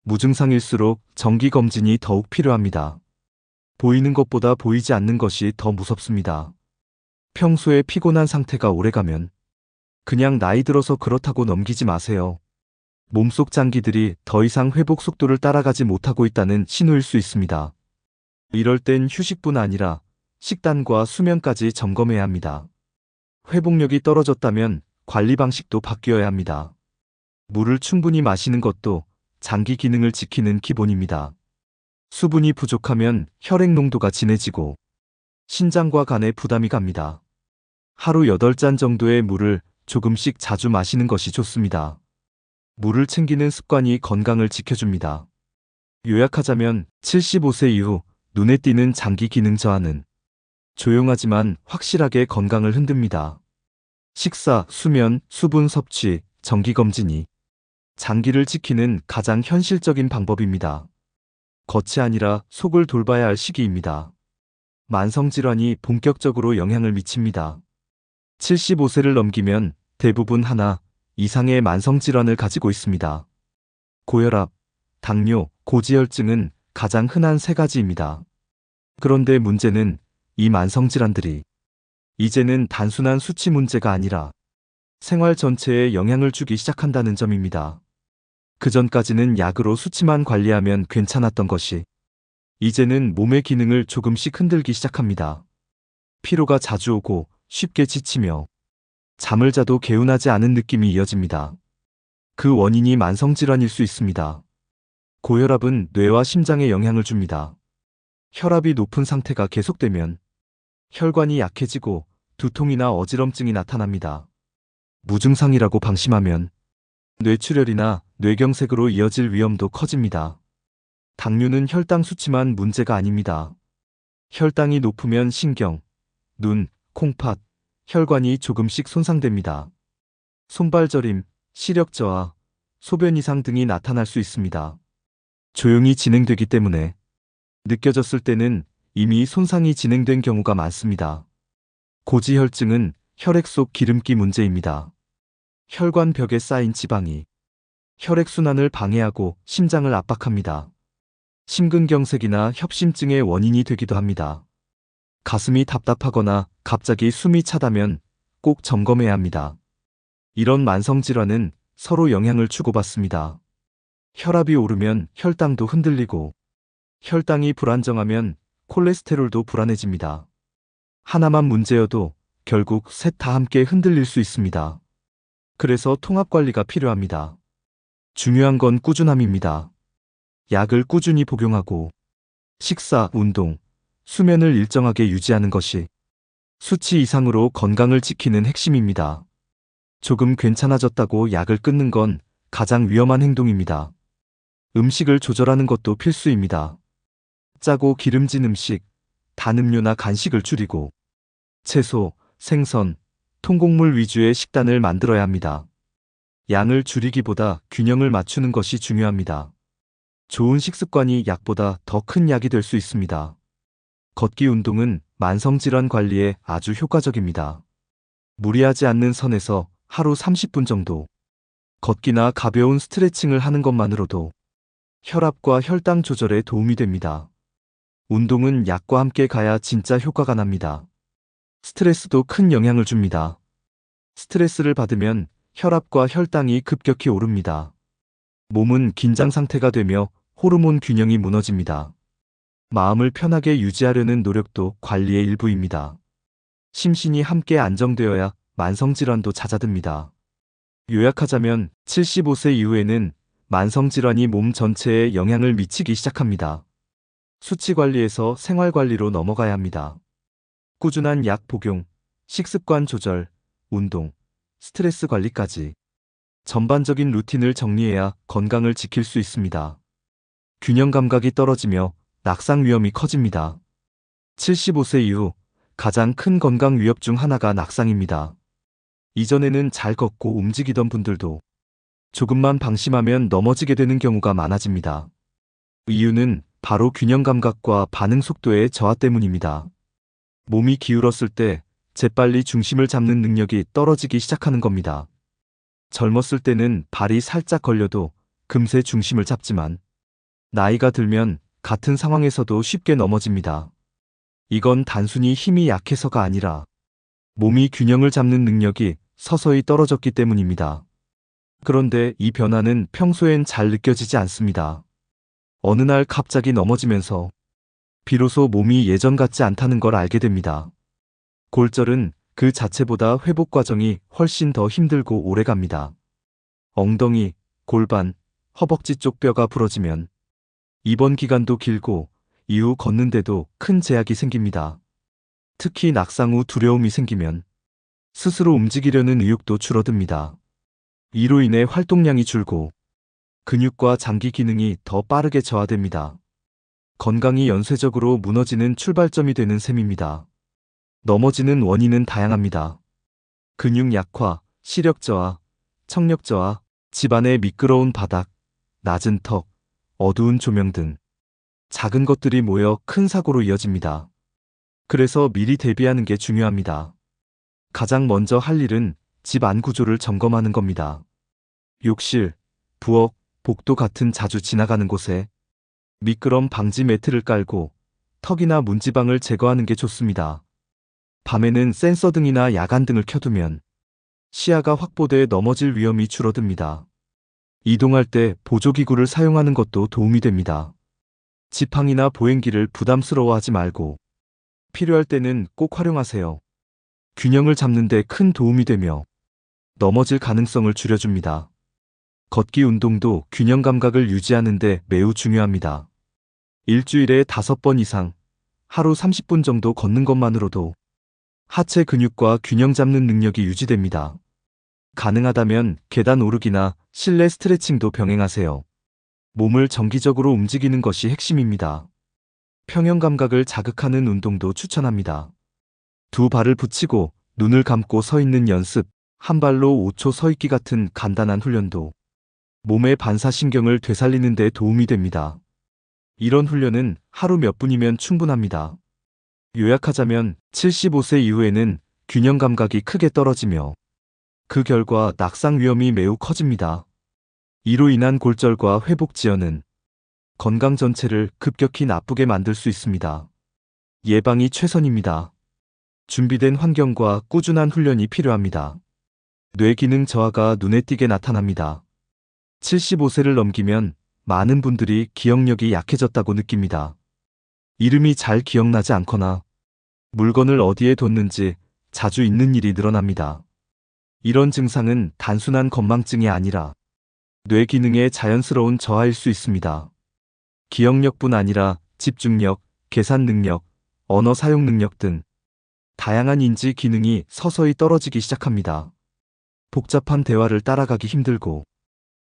무증상일수록 정기 검진이 더욱 필요합니다. 보이는 것보다 보이지 않는 것이 더 무섭습니다. 평소에 피곤한 상태가 오래가면 그냥 나이 들어서 그렇다고 넘기지 마세요. 몸속 장기들이 더 이상 회복 속도를 따라가지 못하고 있다는 신호일 수 있습니다. 이럴 땐 휴식뿐 아니라 식단과 수면까지 점검해야 합니다. 회복력이 떨어졌다면 관리 방식도 바뀌어야 합니다. 물을 충분히 마시는 것도 장기 기능을 지키는 기본입니다. 수분이 부족하면 혈액 농도가 진해지고 신장과 간에 부담이 갑니다. 하루 8잔 정도의 물을 조금씩 자주 마시는 것이 좋습니다. 물을 챙기는 습관이 건강을 지켜줍니다. 요약하자면 75세 이후 눈에 띄는 장기 기능 저하는 조용하지만 확실하게 건강을 흔듭니다. 식사, 수면, 수분 섭취, 정기검진이 장기를 지키는 가장 현실적인 방법입니다. 겉이 아니라 속을 돌봐야 할 시기입니다. 만성질환이 본격적으로 영향을 미칩니다. 75세를 넘기면 대부분 하나 이상의 만성질환을 가지고 있습니다. 고혈압, 당뇨, 고지혈증은 가장 흔한 세 가지입니다. 그런데 문제는 이 만성질환들이 이제는 단순한 수치 문제가 아니라 생활 전체에 영향을 주기 시작한다는 점입니다. 그전까지는 약으로 수치만 관리하면 괜찮았던 것이 이제는 몸의 기능을 조금씩 흔들기 시작합니다. 피로가 자주 오고 쉽게 지치며 잠을 자도 개운하지 않은 느낌이 이어집니다. 그 원인이 만성질환일 수 있습니다. 고혈압은 뇌와 심장에 영향을 줍니다. 혈압이 높은 상태가 계속되면 혈관이 약해지고 두통이나 어지럼증이 나타납니다. 무증상이라고 방심하면 뇌출혈이나 뇌경색으로 이어질 위험도 커집니다. 당뇨는 혈당 수치만 문제가 아닙니다. 혈당이 높으면 신경, 눈, 콩팥, 혈관이 조금씩 손상됩니다. 손발 저림, 시력 저하, 소변 이상 등이 나타날 수 있습니다. 조용히 진행되기 때문에 느껴졌을 때는 이미 손상이 진행된 경우가 많습니다. 고지혈증은 혈액 속 기름기 문제입니다. 혈관 벽에 쌓인 지방이 혈액순환을 방해하고 심장을 압박합니다. 심근경색이나 협심증의 원인이 되기도 합니다. 가슴이 답답하거나 갑자기 숨이 차다면 꼭 점검해야 합니다. 이런 만성질환은 서로 영향을 주고받습니다. 혈압이 오르면 혈당도 흔들리고 혈당이 불안정하면 콜레스테롤도 불안해집니다. 하나만 문제여도 결국 셋 다 함께 흔들릴 수 있습니다. 그래서 통합관리가 필요합니다. 중요한 건 꾸준함입니다. 약을 꾸준히 복용하고 식사, 운동, 수면을 일정하게 유지하는 것이 수치 이상으로 건강을 지키는 핵심입니다. 조금 괜찮아졌다고 약을 끊는 건 가장 위험한 행동입니다. 음식을 조절하는 것도 필수입니다. 짜고 기름진 음식, 단 음료나 간식을 줄이고 채소, 생선, 통곡물 위주의 식단을 만들어야 합니다. 양을 줄이기보다 균형을 맞추는 것이 중요합니다. 좋은 식습관이 약보다 더 큰 약이 될 수 있습니다. 걷기 운동은 만성질환 관리에 아주 효과적입니다. 무리하지 않는 선에서 하루 30분 정도 걷기나 가벼운 스트레칭을 하는 것만으로도 혈압과 혈당 조절에 도움이 됩니다. 운동은 약과 함께 가야 진짜 효과가 납니다. 스트레스도 큰 영향을 줍니다. 스트레스를 받으면 혈압과 혈당이 급격히 오릅니다. 몸은 긴장 상태가 되며 호르몬 균형이 무너집니다. 마음을 편하게 유지하려는 노력도 관리의 일부입니다. 심신이 함께 안정되어야 만성질환도 잦아듭니다. 요약하자면 75세 이후에는 만성질환이 몸 전체에 영향을 미치기 시작합니다. 수치 관리에서 생활 관리로 넘어가야 합니다. 꾸준한 약 복용, 식습관 조절, 운동, 스트레스 관리까지 전반적인 루틴을 정리해야 건강을 지킬 수 있습니다. 균형 감각이 떨어지며 낙상 위험이 커집니다. 75세 이후 가장 큰 건강 위협 중 하나가 낙상입니다. 이전에는 잘 걷고 움직이던 분들도 조금만 방심하면 넘어지게 되는 경우가 많아집니다. 이유는 바로 균형 감각과 반응 속도의 저하 때문입니다. 몸이 기울었을 때 재빨리 중심을 잡는 능력이 떨어지기 시작하는 겁니다. 젊었을 때는 발이 살짝 걸려도 금세 중심을 잡지만 나이가 들면 같은 상황에서도 쉽게 넘어집니다. 이건 단순히 힘이 약해서가 아니라 몸이 균형을 잡는 능력이 서서히 떨어졌기 때문입니다. 그런데 이 변화는 평소엔 잘 느껴지지 않습니다. 어느 날 갑자기 넘어지면서 비로소 몸이 예전 같지 않다는 걸 알게 됩니다. 골절은 그 자체보다 회복 과정이 훨씬 더 힘들고 오래 갑니다. 엉덩이, 골반, 허벅지 쪽 뼈가 부러지면 입원 기간도 길고 이후 걷는데도 큰 제약이 생깁니다. 특히 낙상 후 두려움이 생기면 스스로 움직이려는 의욕도 줄어듭니다. 이로 인해 활동량이 줄고 근육과 장기 기능이 더 빠르게 저하됩니다. 건강이 연쇄적으로 무너지는 출발점이 되는 셈입니다. 넘어지는 원인은 다양합니다. 근육 약화, 시력 저하, 청력 저하, 집안의 미끄러운 바닥, 낮은 턱, 어두운 조명 등 작은 것들이 모여 큰 사고로 이어집니다. 그래서 미리 대비하는 게 중요합니다. 가장 먼저 할 일은 집 안 구조를 점검하는 겁니다. 욕실, 부엌, 복도 같은 자주 지나가는 곳에 미끄럼 방지 매트를 깔고 턱이나 문지방을 제거하는 게 좋습니다. 밤에는 센서 등이나 야간 등을 켜두면 시야가 확보돼 넘어질 위험이 줄어듭니다. 이동할 때 보조기구를 사용하는 것도 도움이 됩니다. 지팡이나 보행기를 부담스러워하지 말고 필요할 때는 꼭 활용하세요. 균형을 잡는 데 큰 도움이 되며 넘어질 가능성을 줄여줍니다. 걷기 운동도 균형 감각을 유지하는 데 매우 중요합니다. 일주일에 5번 이상, 하루 30분 정도 걷는 것만으로도 하체 근육과 균형 잡는 능력이 유지됩니다. 가능하다면 계단 오르기나 실내 스트레칭도 병행하세요. 몸을 정기적으로 움직이는 것이 핵심입니다. 평형 감각을 자극하는 운동도 추천합니다. 두 발을 붙이고 눈을 감고 서 있는 연습, 한 발로 5초 서 있기 같은 간단한 훈련도 몸의 반사신경을 되살리는 데 도움이 됩니다. 이런 훈련은 하루 몇 분이면 충분합니다. 요약하자면 75세 이후에는 균형 감각이 크게 떨어지며 그 결과 낙상 위험이 매우 커집니다. 이로 인한 골절과 회복 지연은 건강 전체를 급격히 나쁘게 만들 수 있습니다. 예방이 최선입니다. 준비된 환경과 꾸준한 훈련이 필요합니다. 뇌 기능 저하가 눈에 띄게 나타납니다. 75세를 넘기면 많은 분들이 기억력이 약해졌다고 느낍니다. 이름이 잘 기억나지 않거나 물건을 어디에 뒀는지 자주 잊는 일이 늘어납니다. 이런 증상은 단순한 건망증이 아니라 뇌 기능의 자연스러운 저하일 수 있습니다. 기억력뿐 아니라 집중력, 계산 능력, 언어 사용 능력 등 다양한 인지 기능이 서서히 떨어지기 시작합니다. 복잡한 대화를 따라가기 힘들고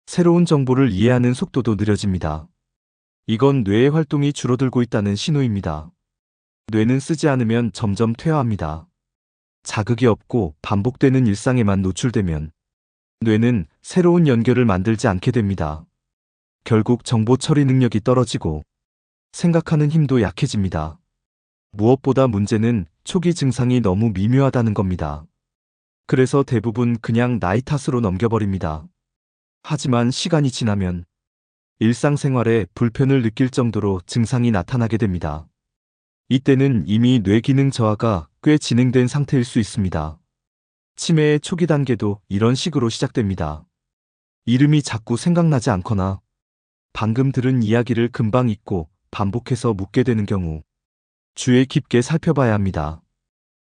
새로운 정보를 이해하는 속도도 느려집니다. 이건 뇌의 활동이 줄어들고 있다는 신호입니다. 뇌는 쓰지 않으면 점점 퇴화합니다. 자극이 없고 반복되는 일상에만 노출되면 뇌는 새로운 연결을 만들지 않게 됩니다. 결국 정보 처리 능력이 떨어지고 생각하는 힘도 약해집니다. 무엇보다 문제는 초기 증상이 너무 미묘하다는 겁니다. 그래서 대부분 그냥 나이 탓으로 넘겨버립니다. 하지만 시간이 지나면 일상생활에 불편을 느낄 정도로 증상이 나타나게 됩니다. 이때는 이미 뇌 기능 저하가 꽤 진행된 상태일 수 있습니다. 치매의 초기 단계도 이런 식으로 시작됩니다. 이름이 자꾸 생각나지 않거나 방금 들은 이야기를 금방 잊고 반복해서 묻게 되는 경우 주의 깊게 살펴봐야 합니다.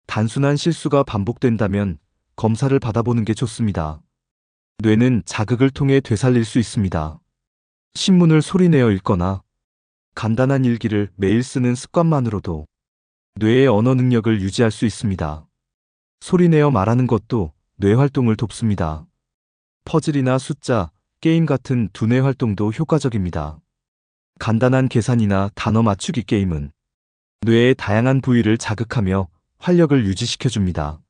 단순한 실수가 반복된다면 검사를 받아보는 게 좋습니다. 뇌는 자극을 통해 되살릴 수 있습니다. 신문을 소리내어 읽거나 간단한 일기를 매일 쓰는 습관만으로도 뇌의 언어 능력을 유지할 수 있습니다. 소리내어 말하는 것도 뇌 활동을 돕습니다. 퍼즐이나 숫자, 게임 같은 두뇌 활동도 효과적입니다. 간단한 계산이나 단어 맞추기 게임은 뇌의 다양한 부위를 자극하며 활력을 유지시켜줍니다.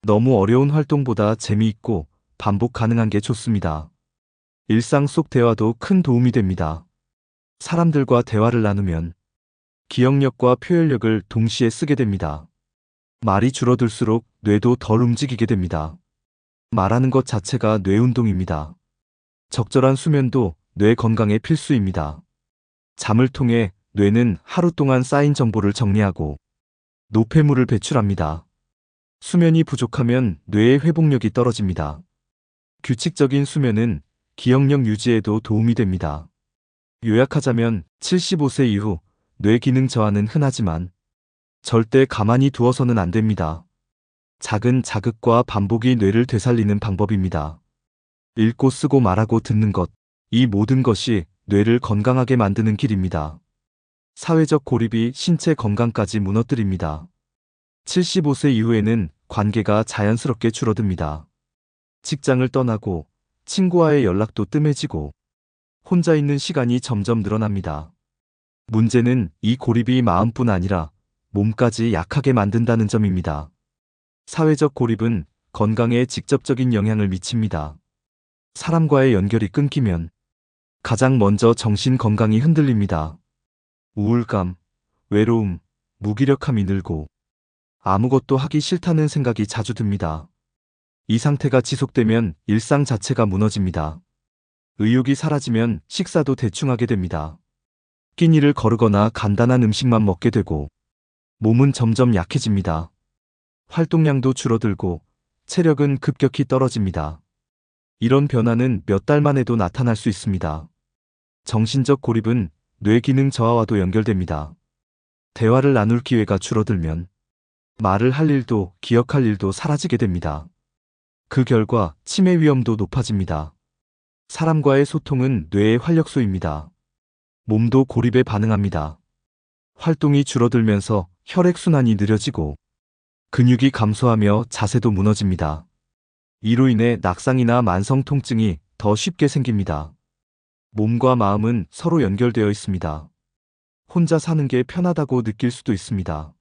너무 어려운 활동보다 재미있고 반복 가능한 게 좋습니다. 일상 속 대화도 큰 도움이 됩니다. 사람들과 대화를 나누면 기억력과 표현력을 동시에 쓰게 됩니다. 말이 줄어들수록 뇌도 덜 움직이게 됩니다. 말하는 것 자체가 뇌 운동입니다. 적절한 수면도 뇌 건강에 필수입니다. 잠을 통해 뇌는 하루 동안 쌓인 정보를 정리하고 노폐물을 배출합니다. 수면이 부족하면 뇌의 회복력이 떨어집니다. 규칙적인 수면은 기억력 유지에도 도움이 됩니다. 요약하자면 75세 이후 뇌 기능 저하는 흔하지만 절대 가만히 두어서는 안 됩니다. 작은 자극과 반복이 뇌를 되살리는 방법입니다. 읽고 쓰고 말하고 듣는 것, 이 모든 것이 뇌를 건강하게 만드는 길입니다. 사회적 고립이 신체 건강까지 무너뜨립니다. 75세 이후에는 관계가 자연스럽게 줄어듭니다. 직장을 떠나고 친구와의 연락도 뜸해지고 혼자 있는 시간이 점점 늘어납니다. 문제는 이 고립이 마음뿐 아니라 몸까지 약하게 만든다는 점입니다. 사회적 고립은 건강에 직접적인 영향을 미칩니다. 사람과의 연결이 끊기면 가장 먼저 정신 건강이 흔들립니다. 우울감, 외로움, 무기력함이 늘고 아무것도 하기 싫다는 생각이 자주 듭니다. 이 상태가 지속되면 일상 자체가 무너집니다. 의욕이 사라지면 식사도 대충 하게 됩니다. 끼니를 거르거나 간단한 음식만 먹게 되고 몸은 점점 약해집니다. 활동량도 줄어들고 체력은 급격히 떨어집니다. 이런 변화는 몇 달만 해도 나타날 수 있습니다. 정신적 고립은 뇌 기능 저하와도 연결됩니다. 대화를 나눌 기회가 줄어들면 말을 할 일도 기억할 일도 사라지게 됩니다. 그 결과 치매 위험도 높아집니다. 사람과의 소통은 뇌의 활력소입니다. 몸도 고립에 반응합니다. 활동이 줄어들면서 혈액순환이 느려지고 근육이 감소하며 자세도 무너집니다. 이로 인해 낙상이나 만성 통증이 더 쉽게 생깁니다. 몸과 마음은 서로 연결되어 있습니다. 혼자 사는 게 편하다고 느낄 수도 있습니다.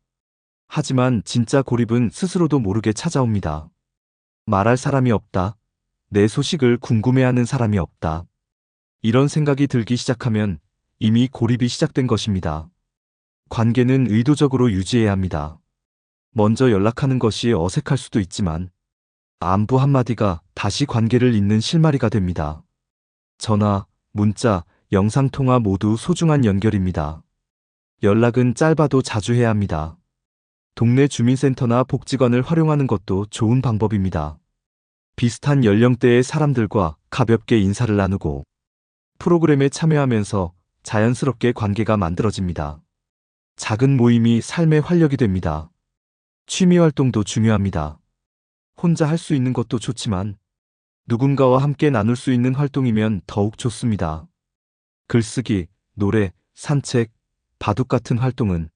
하지만 진짜 고립은 스스로도 모르게 찾아옵니다. 말할 사람이 없다. 내 소식을 궁금해하는 사람이 없다. 이런 생각이 들기 시작하면 이미 고립이 시작된 것입니다. 관계는 의도적으로 유지해야 합니다. 먼저 연락하는 것이 어색할 수도 있지만 안부 한마디가 다시 관계를 잇는 실마리가 됩니다. 전화, 문자, 영상통화 모두 소중한 연결입니다. 연락은 짧아도 자주 해야 합니다. 동네 주민센터나 복지관을 활용하는 것도 좋은 방법입니다. 비슷한 연령대의 사람들과 가볍게 인사를 나누고 프로그램에 참여하면서 자연스럽게 관계가 만들어집니다. 작은 모임이 삶의 활력이 됩니다. 취미 활동도 중요합니다. 혼자 할 수 있는 것도 좋지만 누군가와 함께 나눌 수 있는 활동이면 더욱 좋습니다. 글쓰기, 노래, 산책, 바둑 같은 활동은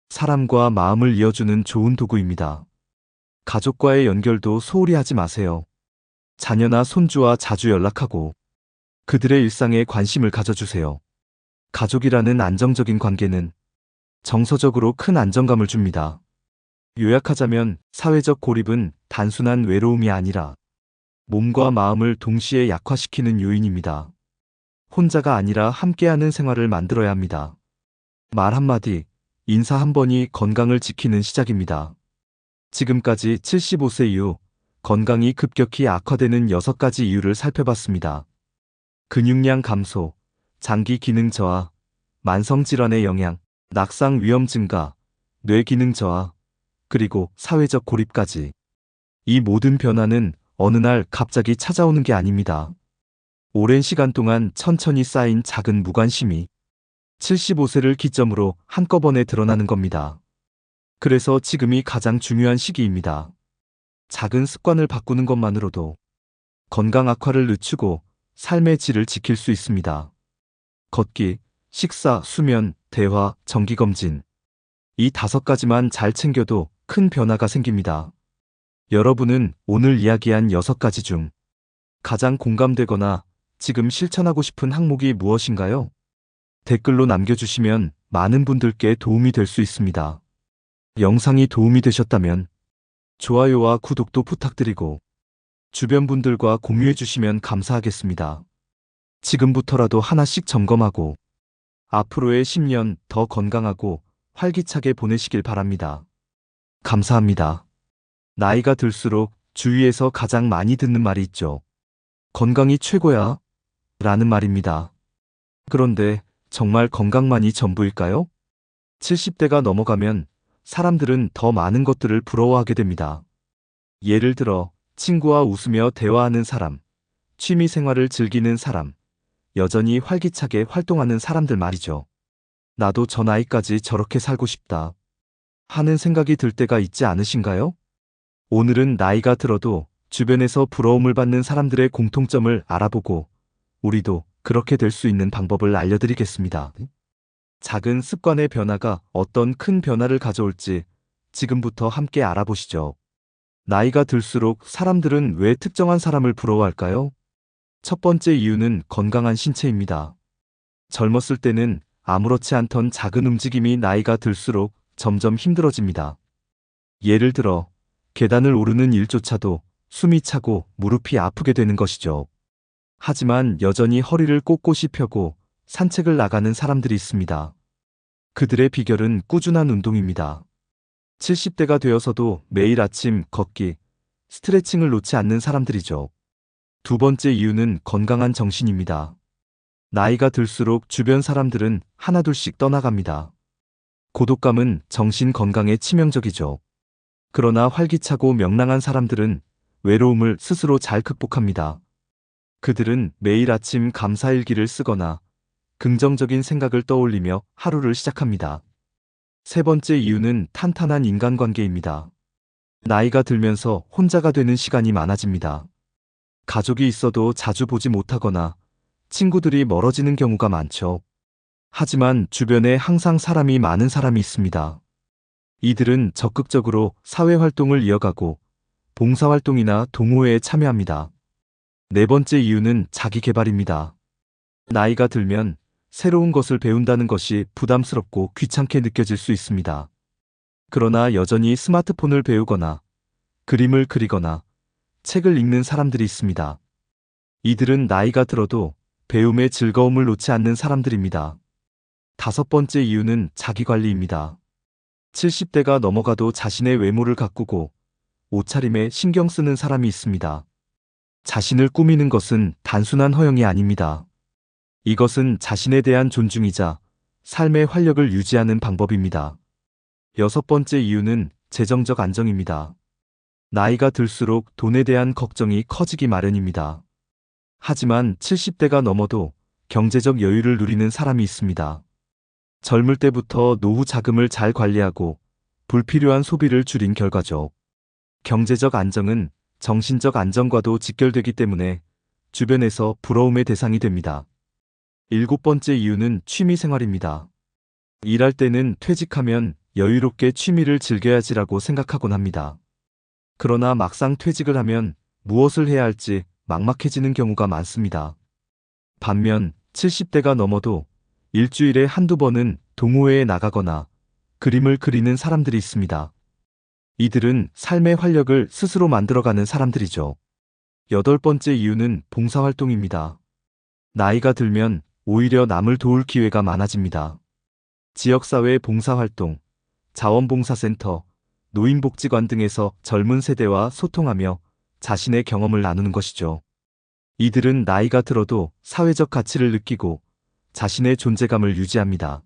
사람과 마음을 이어주는 좋은 도구입니다. 가족과의 연결도 소홀히 하지 마세요. 자녀나 손주와 자주 연락하고 그들의 일상에 관심을 가져주세요. 가족이라는 안정적인 관계는 정서적으로 큰 안정감을 줍니다. 요약하자면 사회적 고립은 단순한 외로움이 아니라 몸과 마음을 동시에 약화시키는 요인입니다. 혼자가 아니라 함께하는 생활을 만들어야 합니다. 말 한마디, 인사 한 번이 건강을 지키는 시작입니다. 지금까지 75세 이후 건강이 급격히 악화되는 6가지 이유를 살펴봤습니다. 근육량 감소, 장기 기능 저하, 만성질환의 영향, 낙상 위험 증가, 뇌 기능 저하, 그리고 사회적 고립까지. 이 모든 변화는 어느 날 갑자기 찾아오는 게 아닙니다. 오랜 시간 동안 천천히 쌓인 작은 무관심이 75세를 기점으로 한꺼번에 드러나는 겁니다. 그래서 지금이 가장 중요한 시기입니다. 작은 습관을 바꾸는 것만으로도 건강 악화를 늦추고 삶의 질을 지킬 수 있습니다. 걷기, 식사, 수면, 대화, 정기검진. 이 5가지만 잘 챙겨도 큰 변화가 생깁니다. 여러분은 오늘 이야기한 6가지 중 가장 공감되거나 지금 실천하고 싶은 항목이 무엇인가요? 댓글로 남겨주시면 많은 분들께 도움이 될 수 있습니다. 영상이 도움이 되셨다면 좋아요와 구독도 부탁드리고 주변 분들과 공유해 주시면 감사하겠습니다. 지금부터라도 하나씩 점검하고 앞으로의 10년 더 건강하고 활기차게 보내시길 바랍니다. 감사합니다. 나이가 들수록 주위에서 가장 많이 듣는 말이 있죠. 건강이 최고야 라는 말입니다. 그런데 정말 건강만이 전부일까요? 70대가 넘어가면 사람들은 더 많은 것들을 부러워하게 됩니다. 예를 들어 친구와 웃으며 대화하는 사람, 취미 생활을 즐기는 사람, 여전히 활기차게 활동하는 사람들 말이죠. 나도 저 나이까지 저렇게 살고 싶다 하는 생각이 들 때가 있지 않으신가요? 오늘은 나이가 들어도 주변에서 부러움을 받는 사람들의 공통점을 알아보고 우리도 그렇게 될 수 있는 방법을 알려드리겠습니다. 작은 습관의 변화가 어떤 큰 변화를 가져올지 지금부터 함께 알아보시죠. 나이가 들수록 사람들은 왜 특정한 사람을 부러워할까요? 첫 번째 이유는 건강한 신체입니다. 젊었을 때는 아무렇지 않던 작은 움직임이 나이가 들수록 점점 힘들어집니다. 예를 들어 계단을 오르는 일조차도 숨이 차고 무릎이 아프게 되는 것이죠. 하지만 여전히 허리를 꼿꼿이 펴고 산책을 나가는 사람들이 있습니다. 그들의 비결은 꾸준한 운동입니다. 70대가 되어서도 매일 아침 걷기, 스트레칭을 놓지 않는 사람들이죠. 두 번째 이유는 건강한 정신입니다. 나이가 들수록 주변 사람들은 하나둘씩 떠나갑니다. 고독감은 정신 건강에 치명적이죠. 그러나 활기차고 명랑한 사람들은 외로움을 스스로 잘 극복합니다. 그들은 매일 아침 감사일기를 쓰거나 긍정적인 생각을 떠올리며 하루를 시작합니다. 세 번째 이유는 탄탄한 인간관계입니다. 나이가 들면서 혼자가 되는 시간이 많아집니다. 가족이 있어도 자주 보지 못하거나 친구들이 멀어지는 경우가 많죠. 하지만 주변에 항상 사람이 많은 사람이 있습니다. 이들은 적극적으로 사회활동을 이어가고 봉사활동이나 동호회에 참여합니다. 네 번째 이유는 자기계발입니다. 나이가 들면 새로운 것을 배운다는 것이 부담스럽고 귀찮게 느껴질 수 있습니다. 그러나 여전히 스마트폰을 배우거나 그림을 그리거나 책을 읽는 사람들이 있습니다. 이들은 나이가 들어도 배움의 즐거움을 놓지 않는 사람들입니다. 다섯 번째 이유는 자기관리입니다. 70대가 넘어가도 자신의 외모를 가꾸고 옷차림에 신경 쓰는 사람이 있습니다. 자신을 꾸미는 것은 단순한 허영이 아닙니다. 이것은 자신에 대한 존중이자 삶의 활력을 유지하는 방법입니다. 여섯 번째 이유는 재정적 안정입니다. 나이가 들수록 돈에 대한 걱정이 커지기 마련입니다. 하지만 70대가 넘어도 경제적 여유를 누리는 사람이 있습니다. 젊을 때부터 노후 자금을 잘 관리하고 불필요한 소비를 줄인 결과죠. 경제적 안정은 정신적 안정과도 직결되기 때문에 주변에서 부러움의 대상이 됩니다. 일곱 번째 이유는 취미 생활입니다. 일할 때는 퇴직하면 여유롭게 취미를 즐겨야지라고 생각하곤 합니다. 그러나 막상 퇴직을 하면 무엇을 해야 할지 막막해지는 경우가 많습니다. 반면 70대가 넘어도 일주일에 한두 번은 동호회에 나가거나 그림을 그리는 사람들이 있습니다. 이들은 삶의 활력을 스스로 만들어가는 사람들이죠. 여덟 번째 이유는 봉사활동입니다. 나이가 들면 오히려 남을 도울 기회가 많아집니다. 지역사회 봉사활동, 자원봉사센터, 노인복지관 등에서 젊은 세대와 소통하며 자신의 경험을 나누는 것이죠. 이들은 나이가 들어도 사회적 가치를 느끼고 자신의 존재감을 유지합니다.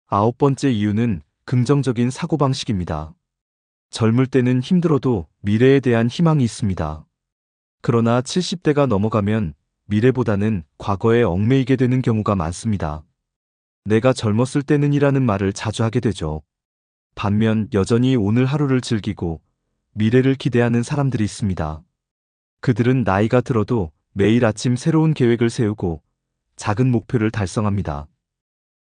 아홉 번째 이유는 긍정적인 사고방식입니다. 젊을 때는 힘들어도 미래에 대한 희망이 있습니다. 그러나 70대가 넘어가면 미래보다는 과거에 얽매이게 되는 경우가 많습니다. 내가 젊었을 때는 이라는 말을 자주 하게 되죠. 반면 여전히 오늘 하루를 즐기고 미래를 기대하는 사람들이 있습니다. 그들은 나이가 들어도 매일 아침 새로운 계획을 세우고 작은 목표를 달성합니다.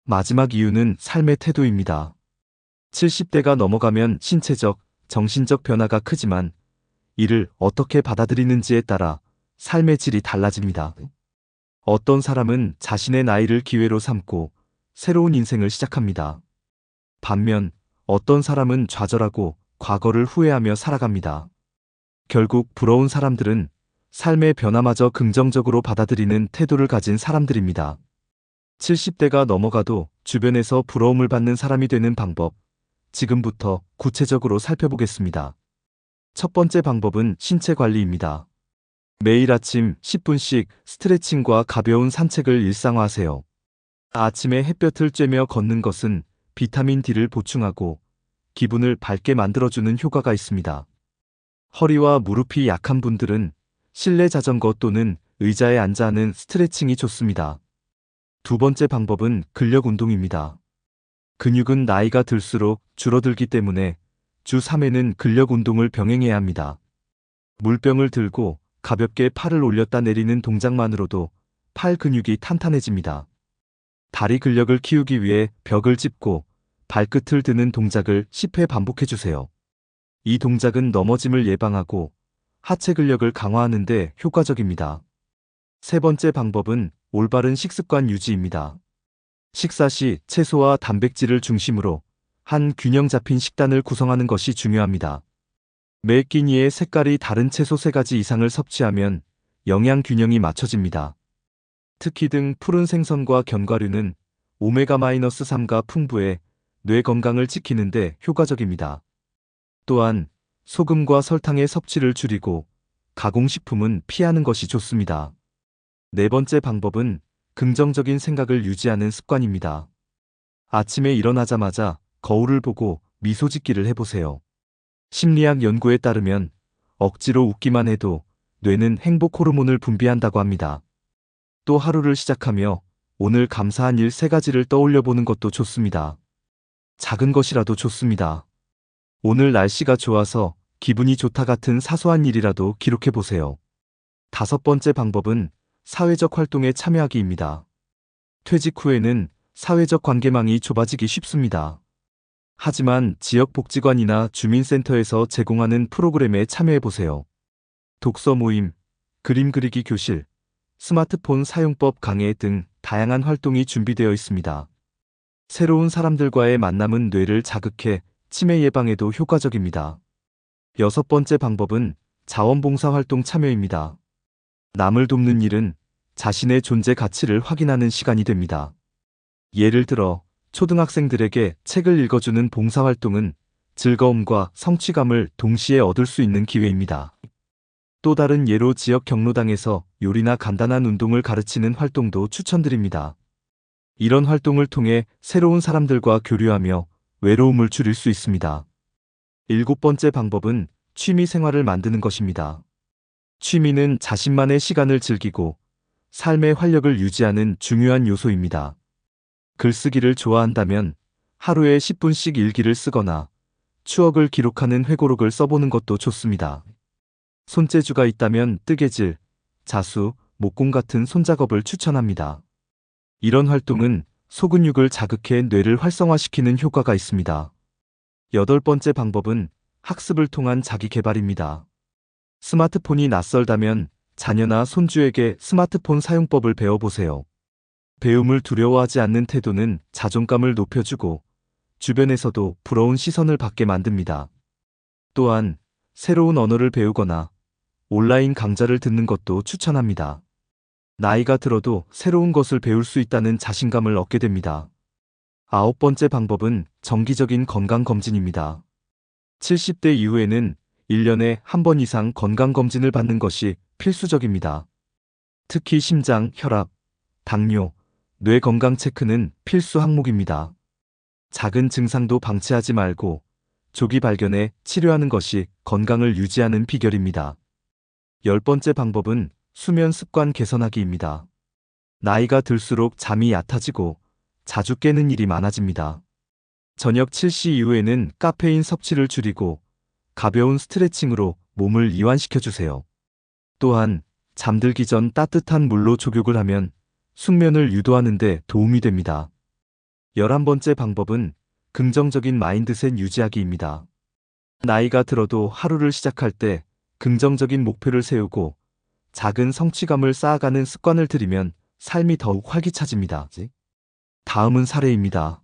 마지막 이유는 삶의 태도입니다. 70대가 넘어가면 신체적, 정신적 변화가 크지만 이를 어떻게 받아들이는지에 따라 삶의 질이 달라집니다. 어떤 사람은 자신의 나이를 기회로 삼고 새로운 인생을 시작합니다. 반면 어떤 사람은 좌절하고 과거를 후회하며 살아갑니다. 결국 부러운 사람들은 삶의 변화마저 긍정적으로 받아들이는 태도를 가진 사람들입니다. 70대가 넘어가도 주변에서 부러움을 받는 사람이 되는 방법, 지금부터 구체적으로 살펴보겠습니다. 첫 번째 방법은 신체 관리입니다. 매일 아침 10분씩 스트레칭과 가벼운 산책을 일상화하세요. 아침에 햇볕을 쬐며 걷는 것은 비타민 D를 보충하고 기분을 밝게 만들어주는 효과가 있습니다. 허리와 무릎이 약한 분들은 실내 자전거 또는 의자에 앉아 하는 스트레칭이 좋습니다. 두 번째 방법은 근력 운동입니다. 근육은 나이가 들수록 줄어들기 때문에 주 3회는 근력 운동을 병행해야 합니다. 물병을 들고 가볍게 팔을 올렸다 내리는 동작만으로도 팔 근육이 탄탄해집니다. 다리 근력을 키우기 위해 벽을 짚고 발끝을 드는 동작을 10회 반복해주세요. 이 동작은 넘어짐을 예방하고 하체 근력을 강화하는 데 효과적입니다. 세 번째 방법은 올바른 식습관 유지입니다. 식사 시 채소와 단백질을 중심으로 한 균형 잡힌 식단을 구성하는 것이 중요합니다. 매 끼니에 색깔이 다른 채소 3가지 이상을 섭취하면 영양 균형이 맞춰집니다. 특히 등 푸른 생선과 견과류는 오메가-3가 풍부해 뇌 건강을 지키는 데 효과적입니다. 또한 소금과 설탕의 섭취를 줄이고 가공식품은 피하는 것이 좋습니다. 네 번째 방법은 긍정적인 생각을 유지하는 습관입니다. 아침에 일어나자마자 거울을 보고 미소 짓기를 해보세요. 심리학 연구에 따르면 억지로 웃기만 해도 뇌는 행복 호르몬을 분비한다고 합니다. 또 하루를 시작하며 오늘 감사한 일 3가지를 떠올려 보는 것도 좋습니다. 작은 것이라도 좋습니다. 오늘 날씨가 좋아서 기분이 좋다 같은 사소한 일이라도 기록해 보세요. 5번째 방법은 사회적 활동에 참여하기입니다. 퇴직 후에는 사회적 관계망이 좁아지기 쉽습니다. 하지만 지역복지관이나 주민센터에서 제공하는 프로그램에 참여해보세요. 독서 모임, 그림 그리기 교실, 스마트폰 사용법 강해 등 다양한 활동이 준비되어 있습니다. 새로운 사람들과의 만남은 뇌를 자극해 치매 예방에도 효과적입니다. 6번째 방법은 자원봉사 활동 참여입니다. 남을 돕는 일은 자신의 존재 가치를 확인하는 시간이 됩니다. 예를 들어 초등학생들에게 책을 읽어주는 봉사활동은 즐거움과 성취감을 동시에 얻을 수 있는 기회입니다. 또 다른 예로 지역 경로당에서 요리나 간단한 운동을 가르치는 활동도 추천드립니다. 이런 활동을 통해 새로운 사람들과 교류하며 외로움을 줄일 수 있습니다. 7번째 방법은 취미 생활을 만드는 것입니다. 취미는 자신만의 시간을 즐기고 삶의 활력을 유지하는 중요한 요소입니다. 글쓰기를 좋아한다면 하루에 10분씩 일기를 쓰거나 추억을 기록하는 회고록을 써보는 것도 좋습니다. 손재주가 있다면 뜨개질, 자수, 목공 같은 손작업을 추천합니다. 이런 활동은 소근육을 자극해 뇌를 활성화시키는 효과가 있습니다. 8번째 방법은 학습을 통한 자기 개발입니다. 스마트폰이 낯설다면 자녀나 손주에게 스마트폰 사용법을 배워보세요. 배움을 두려워하지 않는 태도는 자존감을 높여주고 주변에서도 부러운 시선을 받게 만듭니다. 또한 새로운 언어를 배우거나 온라인 강좌를 듣는 것도 추천합니다. 나이가 들어도 새로운 것을 배울 수 있다는 자신감을 얻게 됩니다. 9번째 방법은 정기적인 건강검진입니다. 70대 이후에는 1년에 한 번 이상 건강검진을 받는 것이 필수적입니다. 특히 심장, 혈압, 당뇨, 뇌 건강 체크는 필수 항목입니다. 작은 증상도 방치하지 말고 조기 발견해 치료하는 것이 건강을 유지하는 비결입니다. 10번째 방법은 수면 습관 개선하기입니다. 나이가 들수록 잠이 얕아지고 자주 깨는 일이 많아집니다. 저녁 7시 이후에는 카페인 섭취를 줄이고 가벼운 스트레칭으로 몸을 이완시켜주세요. 또한 잠들기 전 따뜻한 물로 족욕을 하면 숙면을 유도하는 데 도움이 됩니다. 11번째 방법은 긍정적인 마인드셋 유지하기입니다. 나이가 들어도 하루를 시작할 때 긍정적인 목표를 세우고 작은 성취감을 쌓아가는 습관을 들이면 삶이 더욱 활기차집니다. 다음은 사례입니다.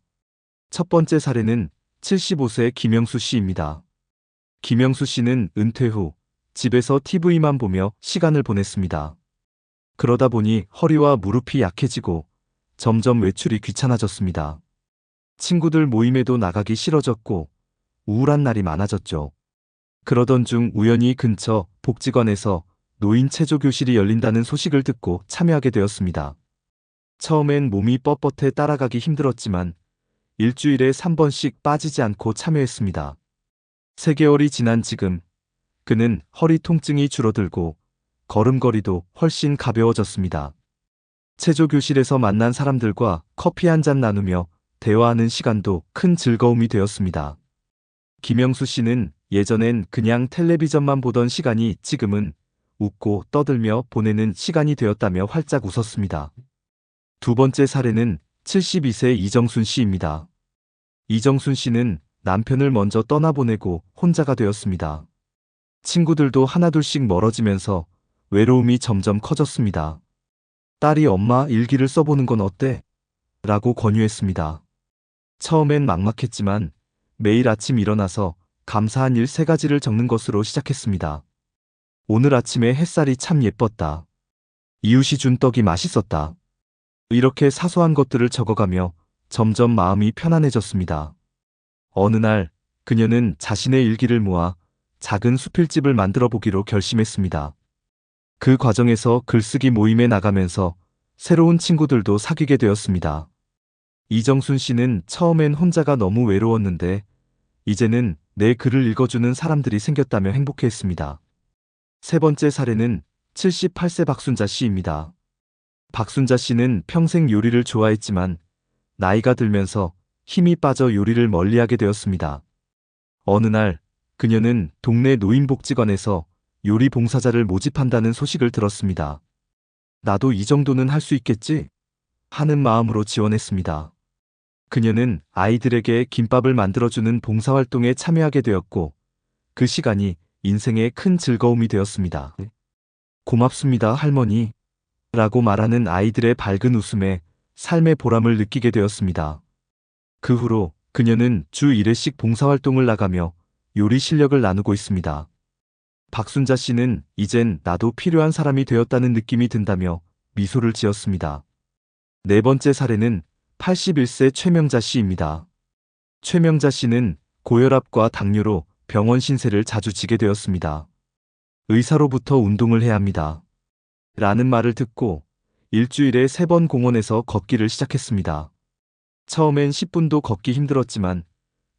첫 번째 사례는 75세 김영수 씨입니다. 김영수 씨는 은퇴 후 집에서 TV만 보며 시간을 보냈습니다. 그러다 보니 허리와 무릎이 약해지고 점점 외출이 귀찮아졌습니다. 친구들 모임에도 나가기 싫어졌고 우울한 날이 많아졌죠. 그러던 중 우연히 근처 복지관에서 노인 체조 교실이 열린다는 소식을 듣고 참여하게 되었습니다. 처음엔 몸이 뻣뻣해 따라가기 힘들었지만 일주일에 3번씩 빠지지 않고 참여했습니다. 3개월이 지난 지금 그는 허리 통증이 줄어들고 걸음걸이도 훨씬 가벼워졌습니다. 체조 교실에서 만난 사람들과 커피 한 잔 나누며 대화하는 시간도 큰 즐거움이 되었습니다. 김영수 씨는 예전엔 그냥 텔레비전만 보던 시간이 지금은 웃고 떠들며 보내는 시간이 되었다며 활짝 웃었습니다. 두 번째 사례는 72세 이정순 씨입니다. 이정순 씨는 남편을 먼저 떠나보내고 혼자가 되었습니다. 친구들도 하나둘씩 멀어지면서 외로움이 점점 커졌습니다. 딸이 엄마 일기를 써보는 건 어때? 라고 권유했습니다. 처음엔 막막했지만 매일 아침 일어나서 감사한 일 3가지를 적는 것으로 시작했습니다. 오늘 아침에 햇살이 참 예뻤다. 이웃이 준 떡이 맛있었다. 이렇게 사소한 것들을 적어가며 점점 마음이 편안해졌습니다. 어느 날 그녀는 자신의 일기를 모아 작은 수필집을 만들어 보기로 결심했습니다. 그 과정에서 글쓰기 모임에 나가면서 새로운 친구들도 사귀게 되었습니다. 이정순 씨는 처음엔 혼자가 너무 외로웠는데 이제는 내 글을 읽어주는 사람들이 생겼다며 행복해했습니다. 세 번째 사례는 78세 박순자 씨입니다. 박순자 씨는 평생 요리를 좋아했지만 나이가 들면서 힘이 빠져 요리를 멀리하게 되었습니다. 어느 날 그녀는 동네 노인복지관에서 요리 봉사자를 모집한다는 소식을 들었습니다. 나도 이 정도는 할 수 있겠지? 하는 마음으로 지원했습니다. 그녀는 아이들에게 김밥을 만들어주는 봉사활동에 참여하게 되었고 그 시간이 인생의 큰 즐거움이 되었습니다. 고맙습니다, 할머니. 라고 말하는 아이들의 밝은 웃음에 삶의 보람을 느끼게 되었습니다. 그 후로 그녀는 주 1회씩 봉사활동을 나가며 요리 실력을 나누고 있습니다. 박순자 씨는 이젠 나도 필요한 사람이 되었다는 느낌이 든다며 미소를 지었습니다. 네 번째 사례는 81세 최명자 씨입니다. 최명자 씨는 고혈압과 당뇨로 병원 신세를 자주 지게 되었습니다. 의사로부터 운동을 해야 합니다. 라는 말을 듣고 일주일에 3번 공원에서 걷기를 시작했습니다. 처음엔 10분도 걷기 힘들었지만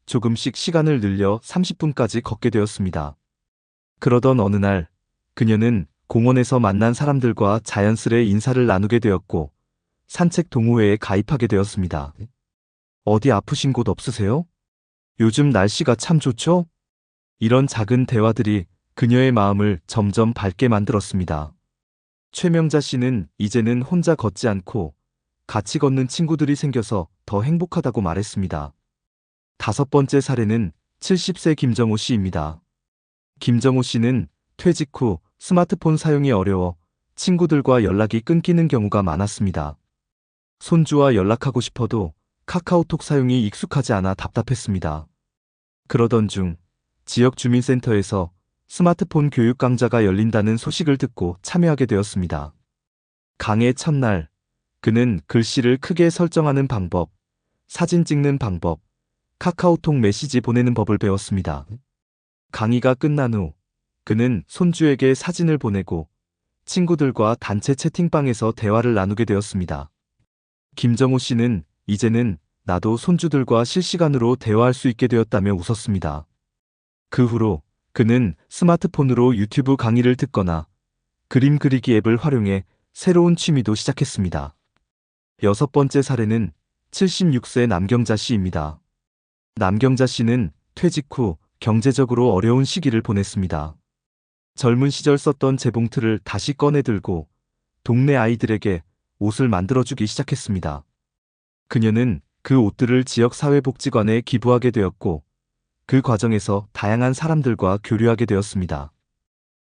조금씩 시간을 늘려 30분까지 걷게 되었습니다. 그러던 어느 날 그녀는 공원에서 만난 사람들과 자연스레 인사를 나누게 되었고 산책 동호회에 가입하게 되었습니다. 어디 아프신 곳 없으세요? 요즘 날씨가 참 좋죠? 이런 작은 대화들이 그녀의 마음을 점점 밝게 만들었습니다. 최명자 씨는 이제는 혼자 걷지 않고 같이 걷는 친구들이 생겨서 더 행복하다고 말했습니다. 다섯 번째 사례는 70세 김정호 씨입니다. 김정호 씨는 퇴직 후 스마트폰 사용이 어려워 친구들과 연락이 끊기는 경우가 많았습니다. 손주와 연락하고 싶어도 카카오톡 사용이 익숙하지 않아 답답했습니다. 그러던 중 지역 주민센터에서 스마트폰 교육 강좌가 열린다는 소식을 듣고 참여하게 되었습니다. 강의 첫날 그는 글씨를 크게 설정하는 방법, 사진 찍는 방법, 카카오톡 메시지 보내는 법을 배웠습니다. 강의가 끝난 후 그는 손주에게 사진을 보내고 친구들과 단체 채팅방에서 대화를 나누게 되었습니다. 김정호 씨는 이제는 나도 손주들과 실시간으로 대화할 수 있게 되었다며 웃었습니다. 그 후로 그는 스마트폰으로 유튜브 강의를 듣거나 그림 그리기 앱을 활용해 새로운 취미도 시작했습니다. 여섯 번째 사례는 76세 남경자 씨입니다. 남경자 씨는 퇴직 후 경제적으로 어려운 시기를 보냈습니다. 젊은 시절 썼던 재봉틀을 다시 꺼내 들고 동네 아이들에게 옷을 만들어주기 시작했습니다. 그녀는 그 옷들을 지역사회복지관에 기부하게 되었고 그 과정에서 다양한 사람들과 교류하게 되었습니다.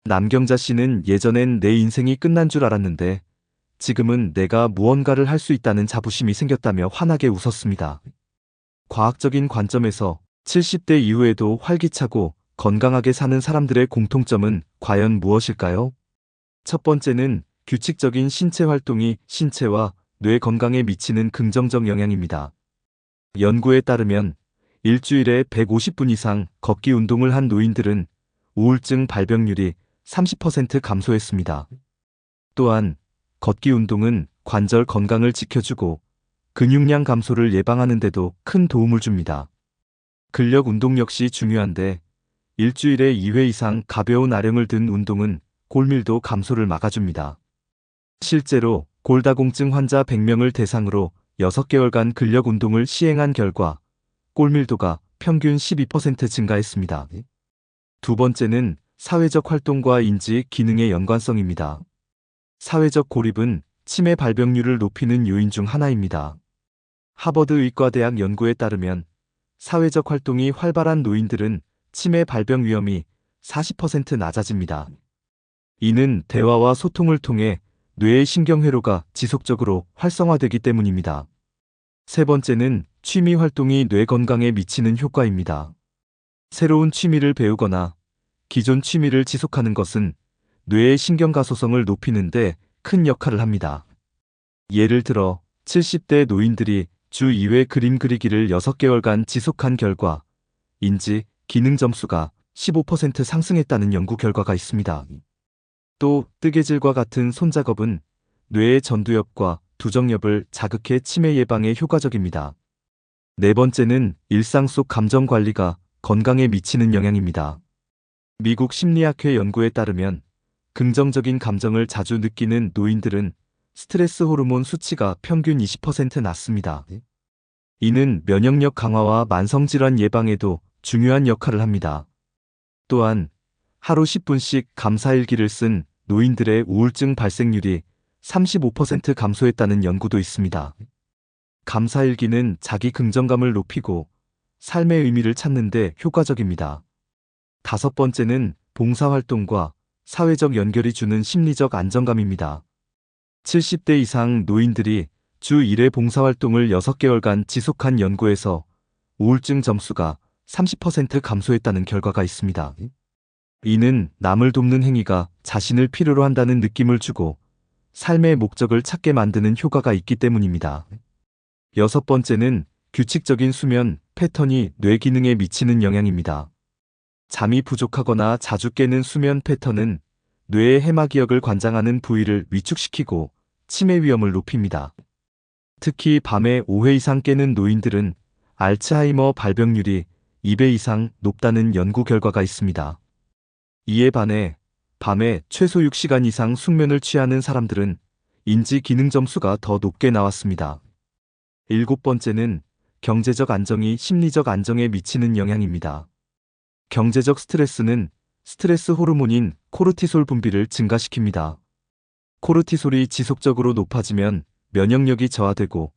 남경자 씨는 예전엔 내 인생이 끝난 줄 알았는데 지금은 내가 무언가를 할 수 있다는 자부심이 생겼다며 환하게 웃었습니다. 과학적인 관점에서 70대 이후에도 활기차고 건강하게 사는 사람들의 공통점은 과연 무엇일까요? 첫 번째는 규칙적인 신체 활동이 신체와 뇌 건강에 미치는 긍정적 영향입니다. 연구에 따르면 일주일에 150분 이상 걷기 운동을 한 노인들은 우울증 발병률이 30% 감소했습니다. 또한 걷기 운동은 관절 건강을 지켜주고 근육량 감소를 예방하는 데도 큰 도움을 줍니다. 근력 운동 역시 중요한데 일주일에 2회 이상 가벼운 아령을 든 운동은 골밀도 감소를 막아줍니다. 실제로 골다공증 환자 100명을 대상으로 6개월간 근력 운동을 시행한 결과 골밀도가 평균 12% 증가했습니다. 두 번째는 사회적 활동과 인지 기능의 연관성입니다. 사회적 고립은 치매 발병률을 높이는 요인 중 하나입니다. 하버드 의과대학 연구에 따르면 사회적 활동이 활발한 노인들은 치매 발병 위험이 40% 낮아집니다. 이는 대화와 소통을 통해 뇌의 신경회로가 지속적으로 활성화되기 때문입니다. 세 번째는 취미 활동이 뇌 건강에 미치는 효과입니다. 새로운 취미를 배우거나 기존 취미를 지속하는 것은 뇌의 신경가소성을 높이는 데 큰 역할을 합니다. 예를 들어 70대 노인들이 주 2회 그림 그리기를 6개월간 지속한 결과 인지, 기능 점수가 15% 상승했다는 연구 결과가 있습니다. 또 뜨개질과 같은 손작업은 뇌의 전두엽과 두정엽을 자극해 치매 예방에 효과적입니다. 네 번째는 일상 속 감정 관리가 건강에 미치는 영향입니다. 미국 심리학회 연구에 따르면 긍정적인 감정을 자주 느끼는 노인들은 스트레스 호르몬 수치가 평균 20% 낮습니다. 이는 면역력 강화와 만성질환 예방에도 중요한 역할을 합니다. 또한 하루 10분씩 감사일기를 쓴 노인들의 우울증 발생률이 35% 감소했다는 연구도 있습니다. 감사일기는 자기 긍정감을 높이고 삶의 의미를 찾는 데 효과적입니다. 다섯 번째는 봉사활동과 사회적 연결이 주는 심리적 안정감입니다. 70대 이상 노인들이 주 1회 봉사활동을 6개월간 지속한 연구에서 우울증 점수가 30% 감소했다는 결과가 있습니다. 이는 남을 돕는 행위가 자신을 필요로 한다는 느낌을 주고 삶의 목적을 찾게 만드는 효과가 있기 때문입니다. 여섯 번째는 규칙적인 수면 패턴이 뇌 기능에 미치는 영향입니다. 잠이 부족하거나 자주 깨는 수면 패턴은 뇌의 해마기역을 관장하는 부위를 위축시키고 치매 위험을 높입니다. 특히 밤에 5회 이상 깨는 노인들은 알츠하이머 발병률이 2배 이상 높다는 연구 결과가 있습니다. 이에 반해 밤에 최소 6시간 이상 숙면을 취하는 사람들은 인지 기능 점수가 더 높게 나왔습니다. 일곱 번째는 경제적 안정이 심리적 안정에 미치는 영향입니다. 경제적 스트레스는 스트레스 호르몬인 코르티솔 분비를 증가시킵니다. 코르티솔이 지속적으로 높아지면 면역력이 저하되고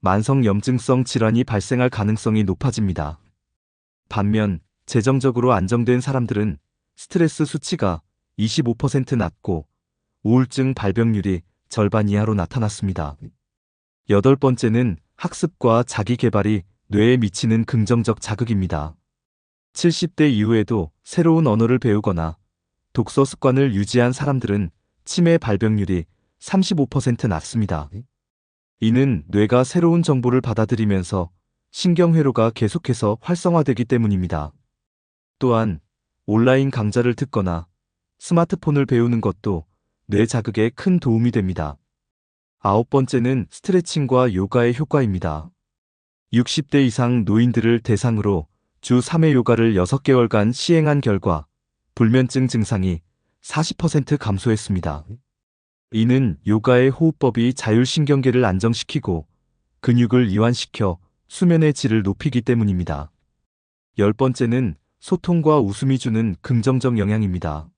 만성 염증성 질환이 발생할 가능성이 높아집니다. 반면 재정적으로 안정된 사람들은 스트레스 수치가 25% 낮고 우울증 발병률이 절반 이하로 나타났습니다. 여덟 번째는 학습과 자기 개발이 뇌에 미치는 긍정적 자극입니다. 70대 이후에도 새로운 언어를 배우거나 독서 습관을 유지한 사람들은 치매 발병률이 35% 낮습니다. 이는 뇌가 새로운 정보를 받아들이면서 신경회로가 계속해서 활성화되기 때문입니다. 또한 온라인 강좌를 듣거나 스마트폰을 배우는 것도 뇌 자극에 큰 도움이 됩니다. 아홉 번째는 스트레칭과 요가의 효과입니다. 60대 이상 노인들을 대상으로 주 3회 요가를 6개월간 시행한 결과 불면증 증상이 40% 감소했습니다. 이는 요가의 호흡법이 자율신경계를 안정시키고 근육을 이완시켜 수면의 질을 높이기 때문입니다. 열 번째는 소통과 웃음이 주는 긍정적 영향입니다.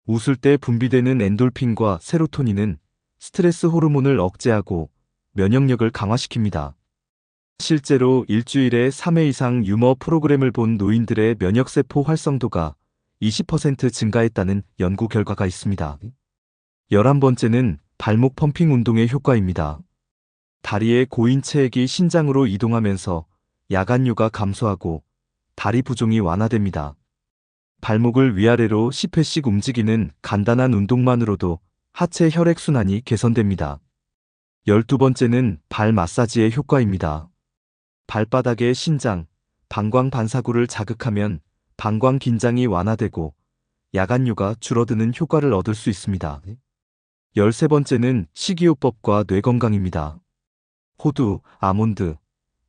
웃을 때 분비되는 엔돌핀과 세로토닌은 스트레스 호르몬을 억제하고 면역력을 강화시킵니다. 실제로 일주일에 3회 이상 유머 프로그램을 본 노인들의 면역세포 활성도가 20% 증가했다는 연구 결과가 있습니다. 11번째는 발목 펌핑 운동의 효과입니다. 다리의 고인 체액이 신장으로 이동하면서 야간뇨가 감소하고 다리 부종이 완화됩니다. 발목을 위아래로 10회씩 움직이는 간단한 운동만으로도 하체 혈액순환이 개선됩니다. 12번째는 발 마사지의 효과입니다. 발바닥의 신장, 방광 반사구를 자극하면 방광 긴장이 완화되고 야간뇨가 줄어드는 효과를 얻을 수 있습니다. 13번째는 식이요법과 뇌건강입니다. 호두, 아몬드,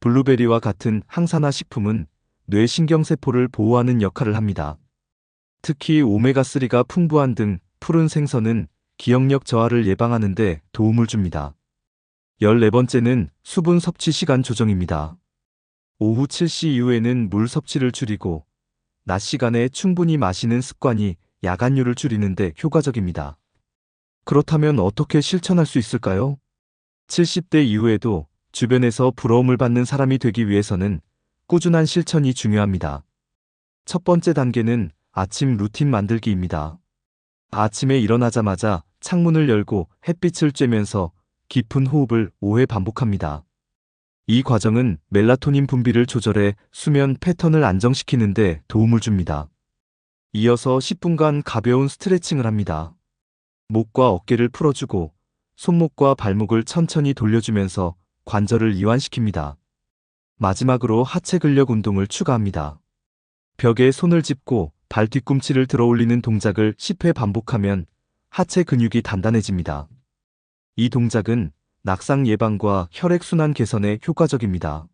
블루베리와 같은 항산화 식품은 뇌신경세포를 보호하는 역할을 합니다. 특히 오메가3가 풍부한 등 푸른 생선은 기억력 저하를 예방하는 데 도움을 줍니다. 14번째는 수분 섭취 시간 조정입니다. 오후 7시 이후에는 물 섭취를 줄이고 낮 시간에 충분히 마시는 습관이 야간류를 줄이는데 효과적입니다. 그렇다면 어떻게 실천할 수 있을까요? 70대 이후에도 주변에서 부러움을 받는 사람이 되기 위해서는 꾸준한 실천이 중요합니다. 첫 번째 단계는 아침 루틴 만들기입니다. 아침에 일어나자마자 창문을 열고 햇빛을 쬐면서 깊은 호흡을 5회 반복합니다. 이 과정은 멜라토닌 분비를 조절해 수면 패턴을 안정시키는 데 도움을 줍니다. 이어서 10분간 가벼운 스트레칭을 합니다. 목과 어깨를 풀어주고 손목과 발목을 천천히 돌려주면서 관절을 이완시킵니다. 마지막으로 하체 근력 운동을 추가합니다. 벽에 손을 짚고 발 뒤꿈치를 들어 올리는 동작을 10회 반복하면 하체 근육이 단단해집니다. 이 동작은 낙상 예방과 혈액순환 개선에 효과적입니다.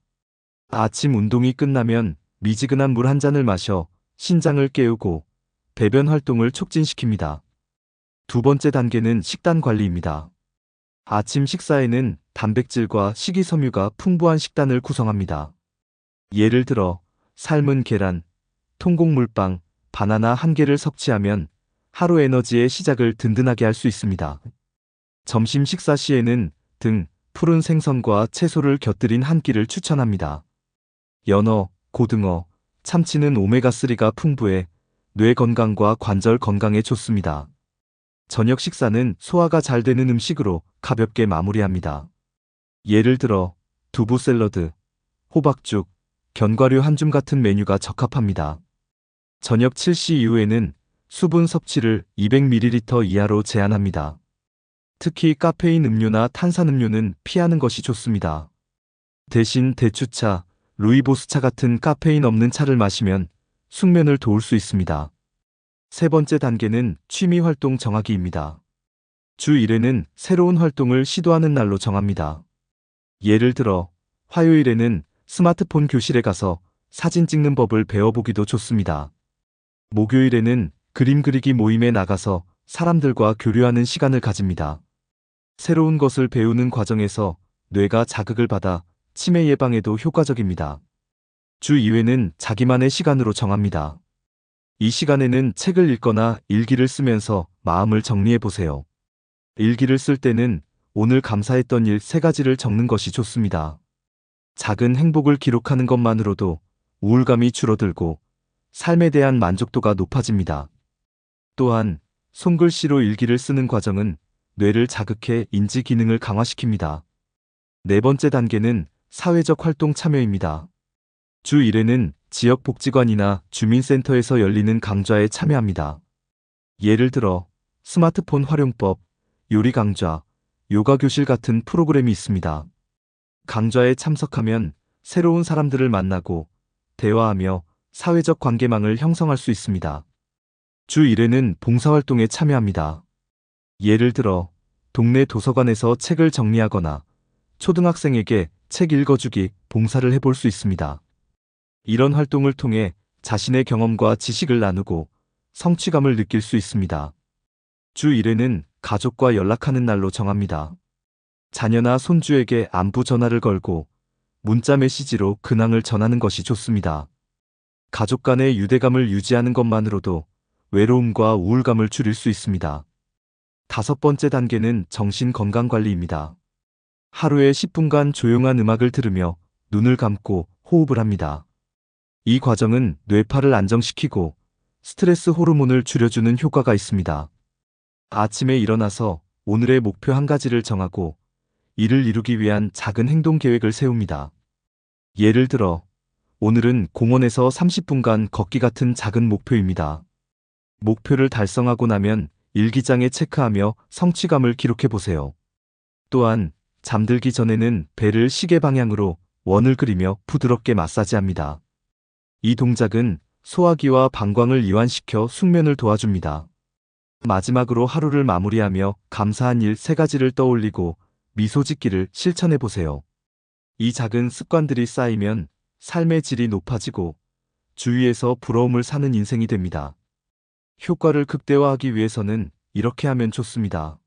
아침 운동이 끝나면 미지근한 물 한 잔을 마셔 신장을 깨우고 배변 활동을 촉진시킵니다. 두 번째 단계는 식단 관리입니다. 아침 식사에는 단백질과 식이섬유가 풍부한 식단을 구성합니다. 예를 들어 삶은 계란, 통곡물빵, 바나나 한 개를 섭취하면 하루 에너지의 시작을 든든하게 할 수 있습니다. 점심 식사 시에는 등 푸른 생선과 채소를 곁들인 한 끼를 추천합니다. 연어, 고등어, 참치는 오메가3가 풍부해 뇌 건강과 관절 건강에 좋습니다. 저녁 식사는 소화가 잘 되는 음식으로 가볍게 마무리합니다. 예를 들어 두부 샐러드, 호박죽, 견과류 한 줌 같은 메뉴가 적합합니다. 저녁 7시 이후에는 수분 섭취를 200ml 이하로 제한합니다. 특히 카페인 음료나 탄산음료는 피하는 것이 좋습니다. 대신 대추차, 루이보스차 같은 카페인 없는 차를 마시면 숙면을 도울 수 있습니다. 세 번째 단계는 취미 활동 정하기입니다. 주 1회는 새로운 활동을 시도하는 날로 정합니다. 예를 들어 화요일에는 스마트폰 교실에 가서 사진 찍는 법을 배워보기도 좋습니다. 목요일에는 그림 그리기 모임에 나가서 사람들과 교류하는 시간을 가집니다. 새로운 것을 배우는 과정에서 뇌가 자극을 받아 치매 예방에도 효과적입니다. 주 2회는 자기만의 시간으로 정합니다. 이 시간에는 책을 읽거나 일기를 쓰면서 마음을 정리해 보세요. 일기를 쓸 때는 오늘 감사했던 일 3가지를 적는 것이 좋습니다. 작은 행복을 기록하는 것만으로도 우울감이 줄어들고 삶에 대한 만족도가 높아집니다. 또한 손글씨로 일기를 쓰는 과정은 뇌를 자극해 인지 기능을 강화시킵니다. 네 번째 단계는 사회적 활동 참여입니다. 주 1회는 지역복지관이나 주민센터에서 열리는 강좌에 참여합니다. 예를 들어 스마트폰 활용법, 요리 강좌, 요가 교실 같은 프로그램이 있습니다. 강좌에 참석하면 새로운 사람들을 만나고 대화하며 사회적 관계망을 형성할 수 있습니다. 주 1회는 봉사활동에 참여합니다. 예를 들어 동네 도서관에서 책을 정리하거나 초등학생에게 책 읽어주기 봉사를 해볼 수 있습니다. 이런 활동을 통해 자신의 경험과 지식을 나누고 성취감을 느낄 수 있습니다. 주 1회는 가족과 연락하는 날로 정합니다. 자녀나 손주에게 안부 전화를 걸고 문자 메시지로 근황을 전하는 것이 좋습니다. 가족 간의 유대감을 유지하는 것만으로도 외로움과 우울감을 줄일 수 있습니다. 다섯 번째 단계는 정신건강관리입니다. 하루에 10분간 조용한 음악을 들으며 눈을 감고 호흡을 합니다. 이 과정은 뇌파를 안정시키고 스트레스 호르몬을 줄여주는 효과가 있습니다. 아침에 일어나서 오늘의 목표 한 가지를 정하고 이를 이루기 위한 작은 행동 계획을 세웁니다. 예를 들어 오늘은 공원에서 30분간 걷기 같은 작은 목표입니다. 목표를 달성하고 나면 일기장에 체크하며 성취감을 기록해 보세요. 또한 잠들기 전에는 배를 시계 방향으로 원을 그리며 부드럽게 마사지합니다. 이 동작은 소화기와 방광을 이완시켜 숙면을 도와줍니다. 마지막으로 하루를 마무리하며 감사한 일 3가지를 떠올리고 미소 짓기를 실천해 보세요. 이 작은 습관들이 쌓이면 삶의 질이 높아지고 주위에서 부러움을 사는 인생이 됩니다. 효과를 극대화하기 위해서는 이렇게 하면 좋습니다.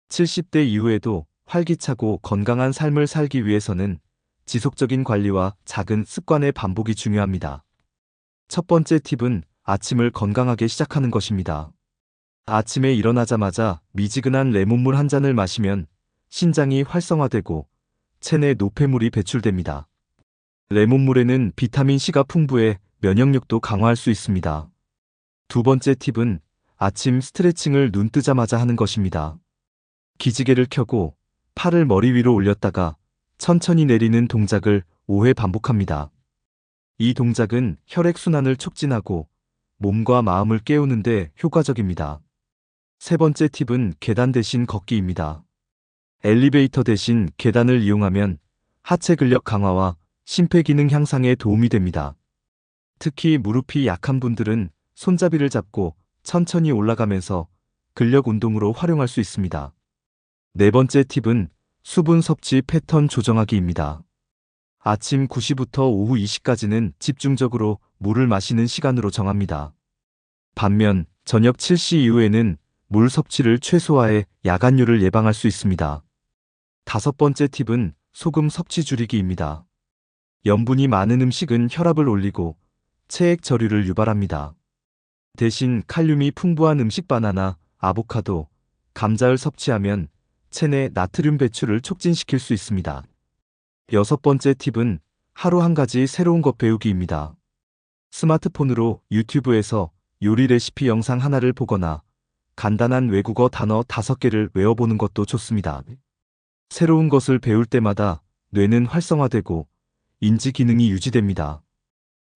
70대 이후에도 활기차고 건강한 삶을 살기 위해서는 지속적인 관리와 작은 습관의 반복이 중요합니다. 첫 번째 팁은 아침을 건강하게 시작하는 것입니다. 아침에 일어나자마자 미지근한 레몬물 한 잔을 마시면 신장이 활성화되고 체내 노폐물이 배출됩니다. 레몬물에는 비타민C가 풍부해 면역력도 강화할 수 있습니다. 두 번째 팁은 아침 스트레칭을 눈 뜨자마자 하는 것입니다. 기지개를 켜고 팔을 머리 위로 올렸다가 천천히 내리는 동작을 5회 반복합니다. 이 동작은 혈액순환을 촉진하고 몸과 마음을 깨우는데 효과적입니다. 세 번째 팁은 계단 대신 걷기입니다. 엘리베이터 대신 계단을 이용하면 하체 근력 강화와 심폐기능 향상에 도움이 됩니다. 특히 무릎이 약한 분들은 손잡이를 잡고 천천히 올라가면서 근력 운동으로 활용할 수 있습니다. 네 번째 팁은 수분 섭취 패턴 조정하기입니다. 아침 9시부터 오후 2시까지는 집중적으로 물을 마시는 시간으로 정합니다. 반면 저녁 7시 이후에는 물 섭취를 최소화해 야간류를 예방할 수 있습니다. 다섯 번째 팁은 소금 섭취 줄이기입니다. 염분이 많은 음식은 혈압을 올리고 체액 저류를 유발합니다. 대신 칼륨이 풍부한 음식 바나나, 아보카도, 감자를 섭취하면 체내 나트륨 배출을 촉진시킬 수 있습니다. 여섯 번째 팁은 하루 한 가지 새로운 것 배우기입니다. 스마트폰으로 유튜브에서 요리 레시피 영상 하나를 보거나 간단한 외국어 단어 5개를 외워보는 것도 좋습니다. 새로운 것을 배울 때마다 뇌는 활성화되고 인지 기능이 유지됩니다.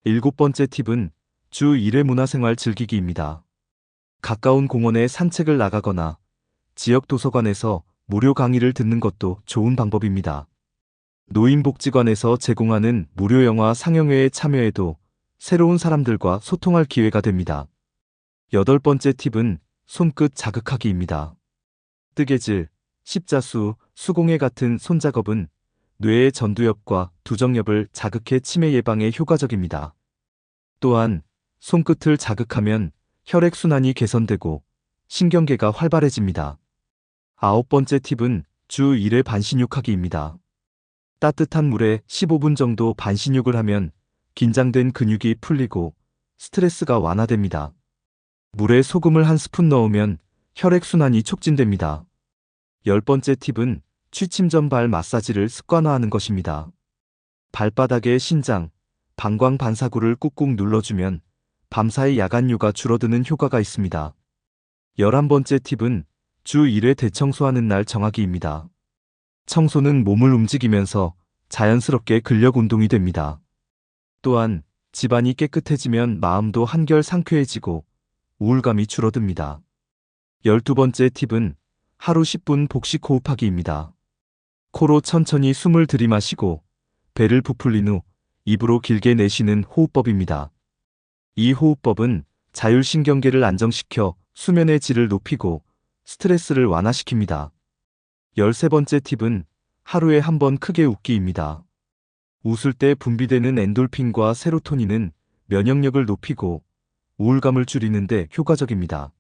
일곱 번째 팁은 주 1회 문화생활 즐기기입니다. 가까운 공원에 산책을 나가거나 지역 도서관에서 무료 강의를 듣는 것도 좋은 방법입니다. 노인복지관에서 제공하는 무료 영화 상영회에 참여해도 새로운 사람들과 소통할 기회가 됩니다. 여덟 번째 팁은 손끝 자극하기입니다. 뜨개질, 십자수, 수공예 같은 손작업은 뇌의 전두엽과 두정엽을 자극해 치매 예방에 효과적입니다. 또한 손끝을 자극하면 혈액순환이 개선되고 신경계가 활발해집니다. 아홉 번째 팁은 주 1회 반신욕하기입니다. 따뜻한 물에 15분 정도 반신욕을 하면 긴장된 근육이 풀리고 스트레스가 완화됩니다. 물에 소금을 한 스푼 넣으면 혈액순환이 촉진됩니다. 열 번째 팁은 취침 전 발 마사지를 습관화하는 것입니다. 발바닥에 신장, 방광 반사구를 꾹꾹 눌러주면 밤사이 야간유가 줄어드는 효과가 있습니다. 11번째 팁은 주 1회 대청소하는 날 정하기입니다. 청소는 몸을 움직이면서 자연스럽게 근력 운동이 됩니다. 또한 집안이 깨끗해지면 마음도 한결 상쾌해지고 우울감이 줄어듭니다. 12번째 팁은 하루 10분 복식 호흡하기입니다. 코로 천천히 숨을 들이마시고 배를 부풀린 후 입으로 길게 내쉬는 호흡법입니다. 이 호흡법은 자율신경계를 안정시켜 수면의 질을 높이고 스트레스를 완화시킵니다. 13번째 팁은 하루에 한 번 크게 웃기입니다. 웃을 때 분비되는 엔돌핀과 세로토닌은 면역력을 높이고 우울감을 줄이는데 효과적입니다.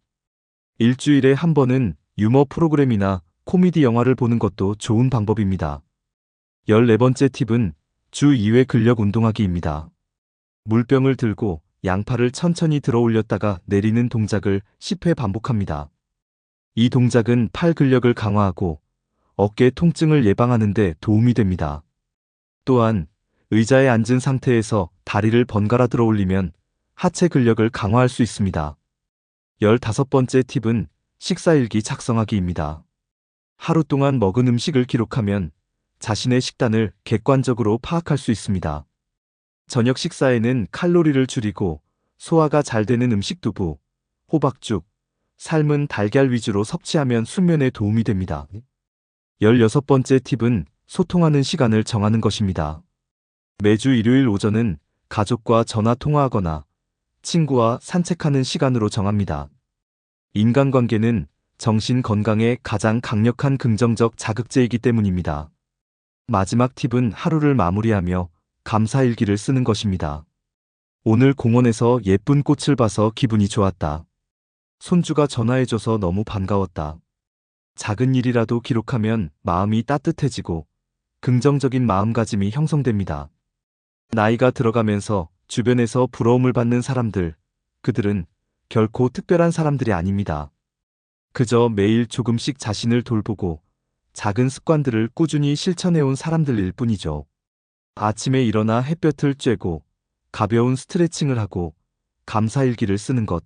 일주일에 한 번은 유머 프로그램이나 코미디 영화를 보는 것도 좋은 방법입니다. 14번째 팁은 주 2회 근력 운동하기입니다. 물병을 들고 양팔을 천천히 들어 올렸다가 내리는 동작을 10회 반복합니다. 이 동작은 팔 근력을 강화하고 어깨 통증을 예방하는 데 도움이 됩니다. 또한 의자에 앉은 상태에서 다리를 번갈아 들어 올리면 하체 근력을 강화할 수 있습니다. 15번째 팁은 식사일기 작성하기입니다. 하루 동안 먹은 음식을 기록하면 자신의 식단을 객관적으로 파악할 수 있습니다. 저녁 식사에는 칼로리를 줄이고 소화가 잘 되는 음식 두부, 호박죽, 삶은 달걀 위주로 섭취하면 숙면에 도움이 됩니다. 16번째 팁은 소통하는 시간을 정하는 것입니다. 매주 일요일 오전은 가족과 전화 통화하거나 친구와 산책하는 시간으로 정합니다. 인간관계는 정신 건강에 가장 강력한 긍정적 자극제이기 때문입니다. 마지막 팁은 하루를 마무리하며 감사일기를 쓰는 것입니다. 오늘 공원에서 예쁜 꽃을 봐서 기분이 좋았다. 손주가 전화해줘서 너무 반가웠다. 작은 일이라도 기록하면 마음이 따뜻해지고 긍정적인 마음가짐이 형성됩니다. 나이가 들어가면서 주변에서 부러움을 받는 사람들, 그들은 결코 특별한 사람들이 아닙니다. 그저 매일 조금씩 자신을 돌보고 작은 습관들을 꾸준히 실천해온 사람들일 뿐이죠. 아침에 일어나 햇볕을 쬐고 가벼운 스트레칭을 하고 감사일기를 쓰는 것.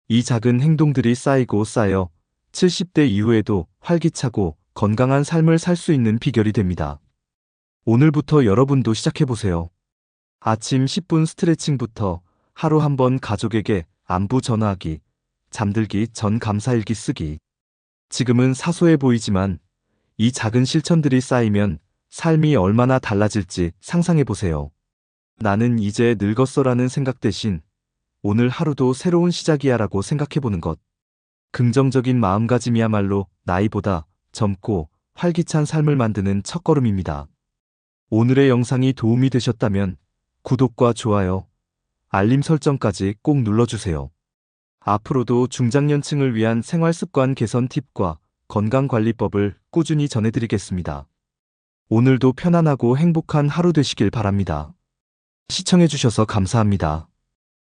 이 작은 행동들이 쌓이고 쌓여 70대 이후에도 활기차고 건강한 삶을 살 수 있는 비결이 됩니다. 오늘부터 여러분도 시작해보세요. 아침 10분 스트레칭부터 하루 한 번 가족에게 안부 전화하기, 잠들기 전 감사일기 쓰기. 지금은 사소해 보이지만 이 작은 실천들이 쌓이면 삶이 얼마나 달라질지 상상해보세요. 나는 이제 늙었어라는 생각 대신 오늘 하루도 새로운 시작이야라고 생각해보는 것. 긍정적인 마음가짐이야말로 나이보다 젊고 활기찬 삶을 만드는 첫걸음입니다. 오늘의 영상이 도움이 되셨다면 구독과 좋아요, 알림 설정까지 꼭 눌러주세요. 앞으로도 중장년층을 위한 생활습관 개선 팁과 건강관리법을 꾸준히 전해드리겠습니다. 오늘도 편안하고 행복한 하루 되시길 바랍니다. 시청해주셔서 감사합니다.